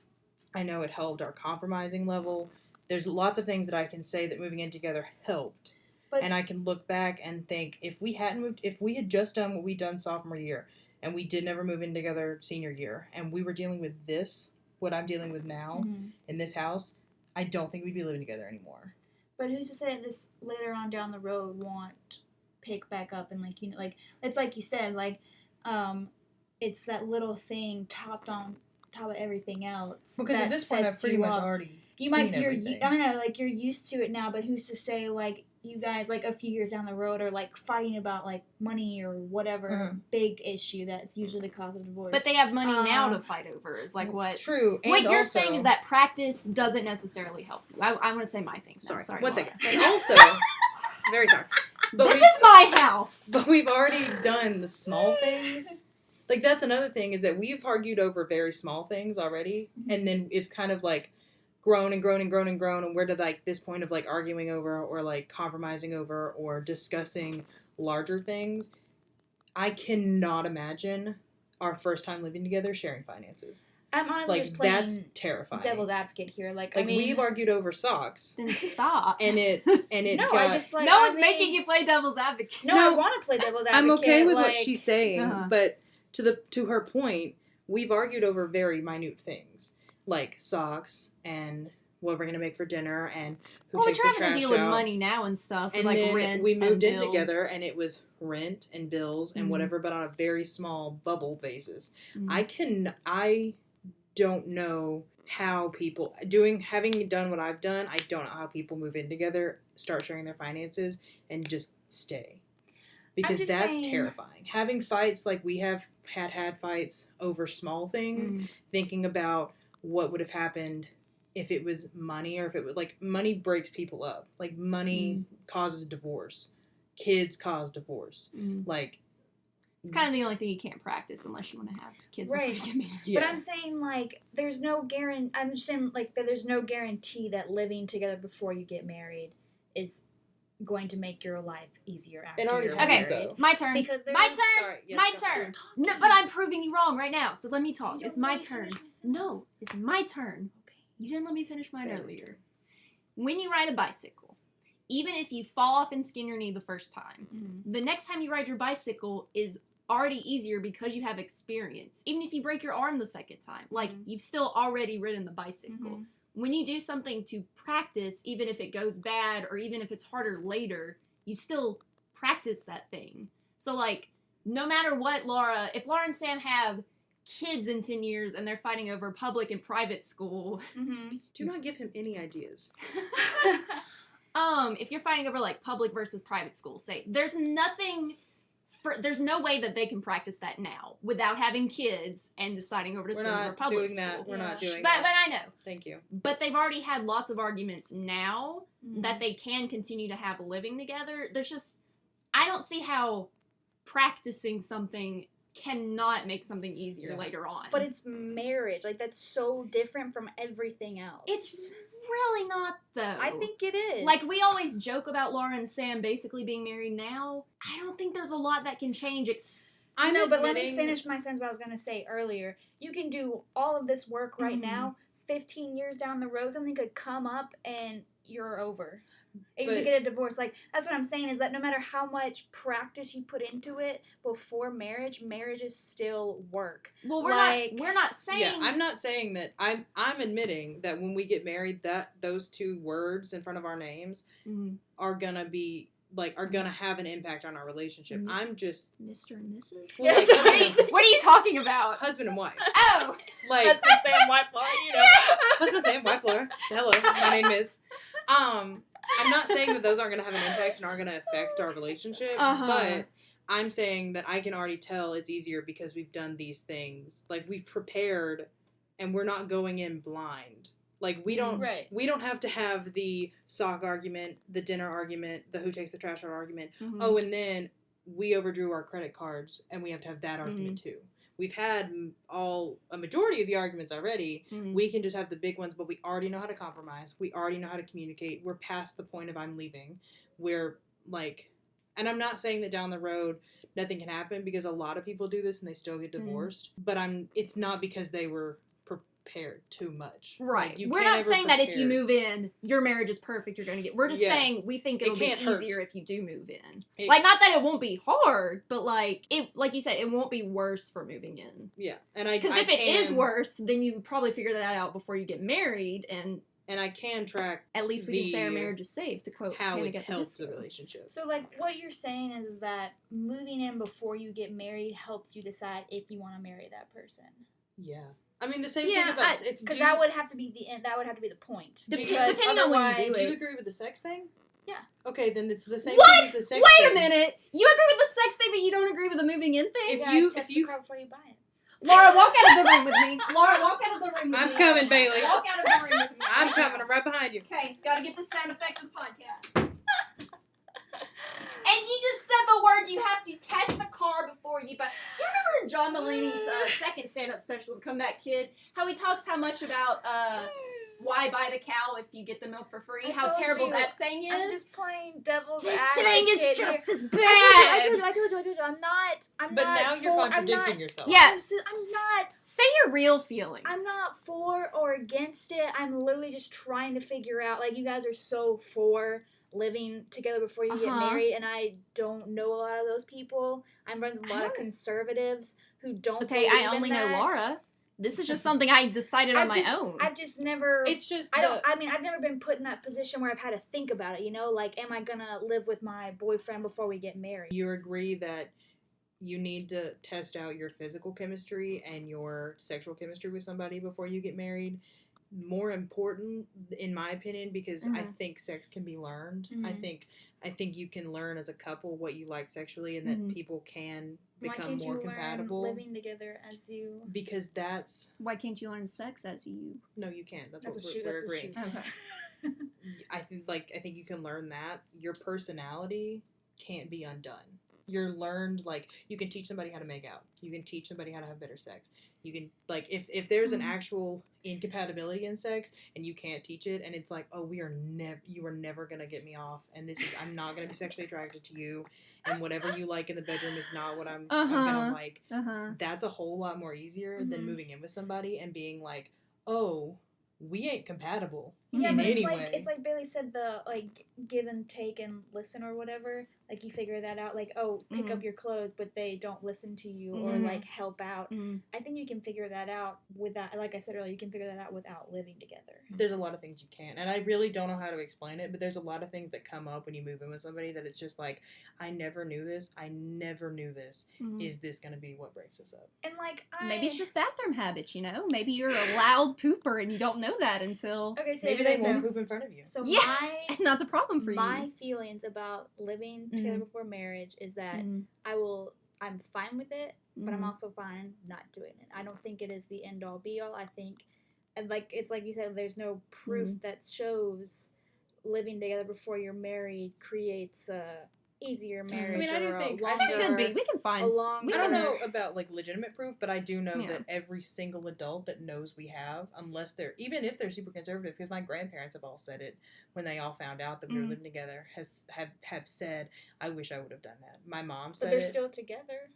I know it helped our compromising level. There's lots of things that I can say that moving in together helped. And I can look back and think, if we had just done what we done sophomore year, and we did never move in together senior year, and we were dealing with what I'm dealing with now in this house, I don't think we'd be living together anymore.
But who's to say this later on down the road won't pick back up and, like, you know, like, it's like you said, like, it's that little thing topped on top of everything else.
Because at this point, I've pretty much already seen everything.
I don't know, like, you're used to it now, but who's to say, like, you guys, like, a few years down the road are, like, fighting about, like, money or whatever big issue that's usually the cause of divorce.
But they have money now to fight over, is, like, what...
True.
And what you're saying is that practice doesn't necessarily help you. I'm going to say my thing. Sorry.
One second. And also... very sorry.
But this is my house!
But we've already done the small things. Like, that's another thing, is that we've argued over very small things already, and then it's kind of, like, grown, and we're to, like, this point of, like, arguing over, or, like, compromising over, or discussing larger things. I cannot imagine our first time living together sharing finances.
I'm honestly just playing
that's terrifying.
Devil's advocate here. Like,
I mean, we've argued over socks.
Then stop.
And it
no,
got...
no one's making you play devil's advocate.
No, I want to play devil's advocate.
I'm okay with what she's saying, but to her point, we've argued over very minute things. Like socks, and what we're going to make for dinner, and who takes the trash out.
We're trying to deal with money now and stuff,
and
like
then
rent
we moved in
bills.
together, and it was rent and bills and whatever, but on a very small bubble basis. I don't know how people having done what I've done, I don't know how people move in together, start sharing their finances, and just stay. Because that's terrifying. Having fights, like we have had fights over small things, thinking about what would have happened if it was money, or if it was, like, money breaks people up. Like, money causes divorce. Kids cause divorce. Like,
it's kind of the only thing you can't practice unless you want to have kids before you get married.
Yeah. But I'm saying, like, there's no guarantee. I'm just saying, like, that there's no guarantee that living together before you get married is going to make your life easier after you're married.
Okay, my turn.
Because
my turn.
Sorry, yes,
my turn. No, but I'm proving you wrong right now. So let me talk. It's my turn. No, it's my turn. Okay. You didn't let me finish mine earlier. When you ride a bicycle, even if you fall off and skin your knee the first time, the next time you ride your bicycle is already easier because you have experience. Even if you break your arm the second time, like, you've still already ridden the bicycle. when you do something to practice, even if it goes bad or even if it's harder later, you still practice that thing. So, like, no matter what, if Laura and Sam have kids in 10 years and they're fighting over public and private school.
Do not give him any ideas.
If you're fighting over, like, public versus private school, say, there's no way that they can practice that now without having kids and deciding over to send them to public school.
We're not doing
that.
that.
But I know.
Thank you.
But they've already had lots of arguments now that they can continue to have living together. There's just, I don't see how practicing something cannot make something easier later on.
But it's marriage. Like, that's so different from everything else.
It's really not, though.
I think it is.
Like, we always joke about Laura and Sam basically being married now. I don't think there's a lot that can change.
I know, but let me finish my sentence what I was going to say earlier. You can do all of this work right now. 15 years down the road, something could come up and you're over. You could get a divorce. Like, that's what I'm saying, is that no matter how much practice you put into it before marriage is still work.
Well, we're not saying.
Yeah, I'm not saying that. I'm admitting that when we get married, that those two words in front of our names are gonna be gonna have an impact on our relationship. I'm just
Mr. and Mrs.
Well,
what are you talking about?
Husband and wife.
Oh,
like
husband, Sam, wife, Laura. You know.
Husband, Sam, wife, Laura. Hello, my name is. I'm not saying that those aren't going to have an impact and aren't going to affect our relationship, but I'm saying that I can already tell it's easier because we've done these things. Like, we've prepared, and we're not going in blind. Like, we don't have to have the sock argument, the dinner argument, the who takes the trash out argument. Oh, and then we overdrew our credit cards, and we have to have that argument too. We've had a majority of the arguments already. We can just have the big ones, but we already know how to compromise. We already know how to communicate. We're past the point of I'm leaving. We're like, and I'm not saying that down the road nothing can happen, because a lot of people do this and they still get divorced. But it's not because they were prepared too much.
Right.
Like,
we're not saying that if you move in, your marriage is perfect, you're going to get... We're just saying we think it'll be easier if you do move in. Like, not that it won't be hard, but, like you said, it won't be worse for moving in.
Yeah.
Because if it is worse, then you probably figure that out before you get married, and
I can track...
At least we can say our marriage is safe, to quote
how it helps the relationship.
So, like, what you're saying is that moving in before you get married helps you decide if you want to marry that person.
Yeah. I mean, the same thing about...
Because that would have to be the end. That would have to be the point.
Depending on when you do it.
Do you agree with the sex thing?
Yeah.
Okay, then it's the same
thing
as the sex thing.
Wait a minute! You agree with the sex thing, but you don't agree with the moving in thing?
Test the car before you buy it.
Laura, walk out of the room with me. Laura, walk out of the room with me.
I'm coming, Bailey.
Walk out of the room with me.
I'm coming. I'm right behind you.
Okay, gotta get the sound effect of the podcast. And you just said the word, you have to test the car before you buy. Do you remember John Mulaney's second stand-up special, Come Back Kid? How he talks how much about why buy the cow if you get the milk for free? How terrible that saying is?
I'm just playing devil's
advocate.
advocate.
This saying is just as bad.
I told you. I'm not.
But now you're contradicting yourself.
Yeah.
I'm not.
Say your real feelings.
I'm not for or against it. I'm literally just trying to figure out, like, you guys are so for living together before you get married, and I don't know a lot of those people. I'm friends with a lot of conservatives who don't believe
I only
in that.
know Laura. This is just something I decided on my own.
I've just never...
It's just...
I've never been put in that position where I've had to think about it, you know? Like, am I gonna live with my boyfriend before we get married?
You agree that you need to test out your physical chemistry and your sexual chemistry with somebody before you get married. More important, in my opinion, because I think sex can be learned. I think you can learn as a couple what you like sexually, and that people can become more compatible.
Why can't you learn living together as you?
Because that's...
Why can't you learn sex as you?
No, you can't. That's what we're agreeing.
Okay.
I think you can learn that. Your personality can't be undone. You're learned, like, you can teach somebody how to make out. You can teach somebody how to have better sex. You can, like, if there's an actual incompatibility in sex and you can't teach it, and it's like, oh, you are never gonna get me off, and I'm not gonna be sexually attracted to you, and whatever you like in the bedroom is not what I'm gonna like. That's a whole lot more easier than moving in with somebody and being like, oh, we ain't compatible.
Yeah,
in
but
any
it's
way.
It's like Bailey said, the, like, give and take and listen or whatever. like you figure that out, like, oh, pick up your clothes, but they don't listen to you or like help out. I think you can figure that out without, like I said earlier, you can figure that out without living together.
There's a lot of things you can't, and I really don't know how to explain it, but there's a lot of things that come up when you move in with somebody that it's just like, I never knew this. Is this going to be what breaks us up?
And like,
maybe it's just bathroom habits, you know? Maybe you're a loud pooper and you don't know that until...
Okay, so
maybe they won't poop in front of you.
So
and that's a problem for you.
My feelings about living together before marriage is that I'm fine with it, but I'm also fine not doing it. I don't think it is the end all be all. I think, and like it's like you said, there's no proof that shows living together before you're married creates a easier marriage.
I mean, I do think
it could be. We can find.
I don't know about like legitimate proof, but I do know that every single adult that knows we have, unless they're, even if they're super conservative, because my grandparents have all said it when they all found out that we were living together, have said, I wish I would have done that. My mom said,
but they're still together.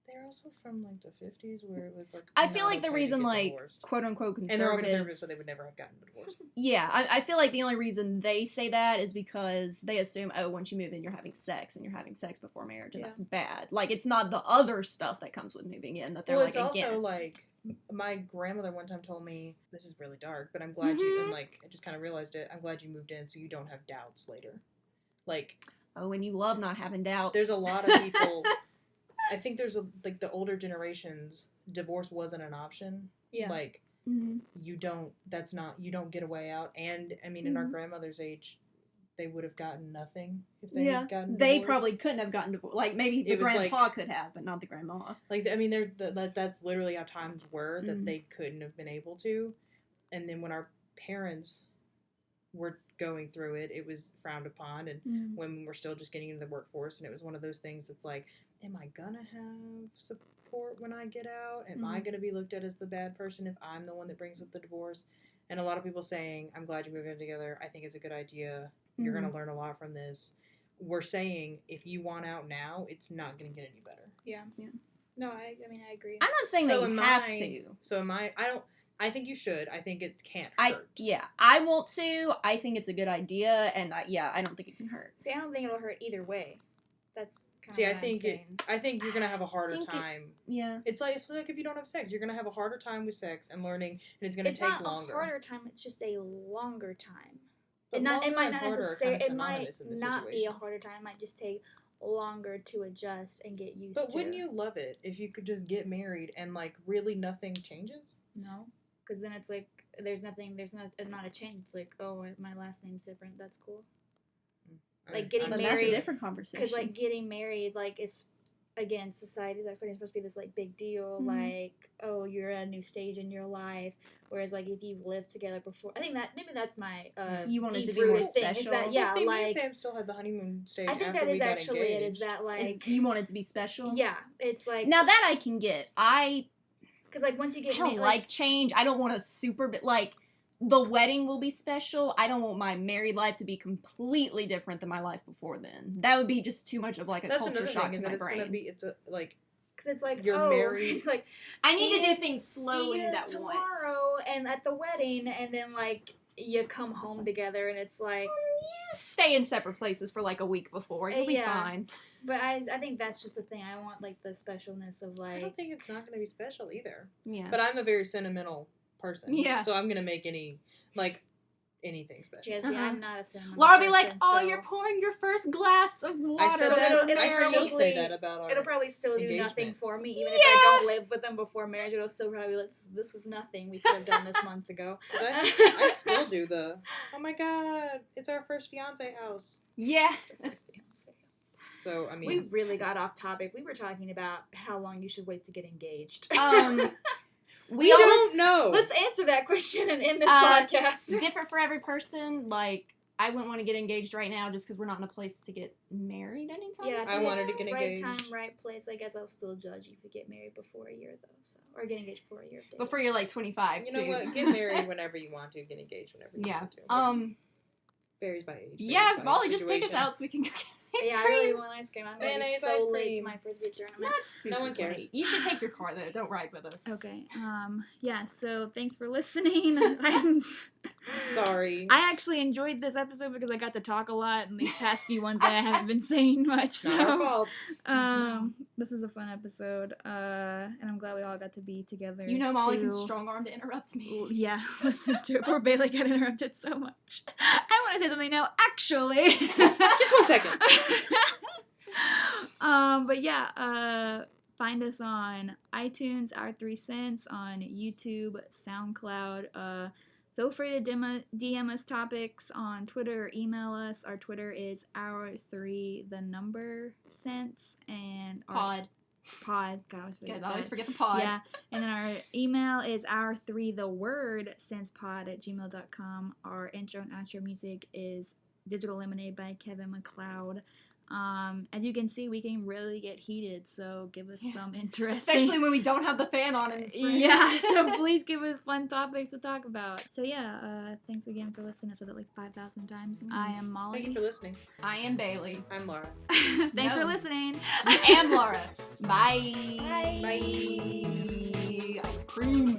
They're also from like the 50s, where it was like.
I feel like the reason, like, quote unquote conservatives,
and they're all conservative, so they would never have gotten divorced.
Yeah, I feel like the only reason they say that is because they assume, oh, once you move in, you're having sex, and you're having sex before marriage, and that's bad. Like, it's not the other stuff that comes with moving in that they're like against.
Also like, my grandmother one time told me, this is really dark, but I'm glad you, and like, I just kind of realized it. I'm glad you moved in, so you don't have doubts later. Like,
oh, and you love not having doubts.
There's a lot of people. I think there's like the older generations, divorce wasn't an option. Yeah. Like, you don't get a way out. And I mean, in our grandmother's age, they would have gotten nothing if they had gotten divorced.
They probably couldn't have gotten divorced. Like, maybe the grandpa could have, but not the grandma.
Like, I mean, that's literally how times were, that they couldn't have been able to. And then when our parents were going through it, it was frowned upon. And women were still just getting into the workforce. And it was one of those things that's like, am I gonna have support when I get out? Am I gonna be looked at as the bad person if I'm the one that brings up the divorce? And a lot of people saying, I'm glad you moved in together. I think it's a good idea. You're gonna learn a lot from this. We're saying, if you want out now, it's not gonna get any better.
Yeah. No, I mean, I agree.
I'm not saying that you have to.
So I think you should. I think it can't hurt.
I want to. I think it's a good idea, and I don't think it can hurt.
See, I don't think it'll hurt either way. That's
See, I think you're gonna have a harder time. It's like if you don't have sex, you're gonna have a harder time with sex and learning, and it's gonna take longer.
It's not a harder time; it's just a longer time. It might not necessarily. It might not be a harder time. It might just take longer to adjust and get used to.
But wouldn't you love it if you could just get married and like really nothing changes?
No, because then it's like there's nothing. There's not a change. It's like, oh, my last name's different. That's cool. Like getting married,
that's a different conversation.
Because like getting married, like is again, society's like supposed to be this like big deal. Like, oh, you're at a new stage in your life. Whereas like if you've lived together before, I think that maybe that's my
you wanted to be more special.
Is that, yeah,
well,
like
me and Sam still had the honeymoon stage.
I think
after
that is
we got
actually
engaged.
it. Is that like
you want it to be special?
Yeah, it's like
now that I can get.
Because like once you get
I don't like change. I don't want a super bit like. The wedding will be special. I don't want my married life to be completely different than my life before then. That would be just too much of like a culture shock to my brain.
Because
it's like
you're married.
It's like
I need to do things slowly that
tomorrow and at the wedding, and then like you come home together, and it's like
you stay in separate places for like a week before. You'll be fine.
But I think that's just the thing. I want like the specialness of like.
I don't think it's not going to be special either.
Yeah.
But I'm a very sentimental person.
Yeah.
So I'm gonna make anything special.
Yes, I'm not a sentimental
Laura be like,
person,
oh,
so.
You're pouring your first glass of water.
I said that.
It'll
I still
probably
say that about our
It'll probably still do
engagement.
nothing for me, even if I don't live with them before marriage. It'll still probably be like, this was nothing. We could have done this months ago.
I still do the. Oh my god! It's our first fiance house.
Yeah.
It's our first fiance house.
So I mean,
we really got off topic. We were talking about how long you should wait to get engaged.
We don't know.
Let's answer that question and end this podcast.
Different for every person. Like, I wouldn't want to get engaged right now just because we're not in a place to get married anytime soon.
Yeah,
I wanted to get engaged.
Right time, right place. I guess I'll still judge you if you get married before a year, though. So, or get engaged before a year.
Before you're like 25,
You know what? Get married whenever you want to. Get engaged whenever you want to.
Yeah.
Varies by age.
Yeah, Molly, just take us out so we can go get
Yeah, I really want ice cream. I'm gonna be
Mayonnaise
so
ice
late
cream.
to my frisbee tournament.
Not super
No one cares.
late. You should take your car though. Don't ride with us.
Okay. Yeah, so thanks for listening. I'm
Sorry.
I actually enjoyed this episode because I got to talk a lot, and these past few ones I haven't been saying much.
Not our
So,
fault.
this was a fun episode, and I'm glad we all got to be together.
You know Molly can
to-
strong arm to interrupt me.
Yeah, listen to it. Poor Bailey got interrupted so much. I want to say something now. Actually,
Just 1 second.
but yeah, find us on iTunes, Our 3 Cents, on YouTube, SoundCloud. Feel free to DM us topics on Twitter or email us. Our Twitter is our3cents and our pod. God,
I always forget the pod.
Yeah, and then our email is our3sentspod@gmail.com. Our intro and outro music is Digital Lemonade by Kevin MacLeod. As you can see, we can really get heated, so give us some interesting...
Especially when we don't have the fan on in this room.
Yeah, so please give us fun topics to talk about. So yeah, thanks again for listening. I've said that like 5,000 times. I am Molly.
Thank you for listening.
I am Bailey.
I'm Laura.
Thanks
No.
for listening.
I am Laura. Bye.
Bye.
Bye. Ice cream.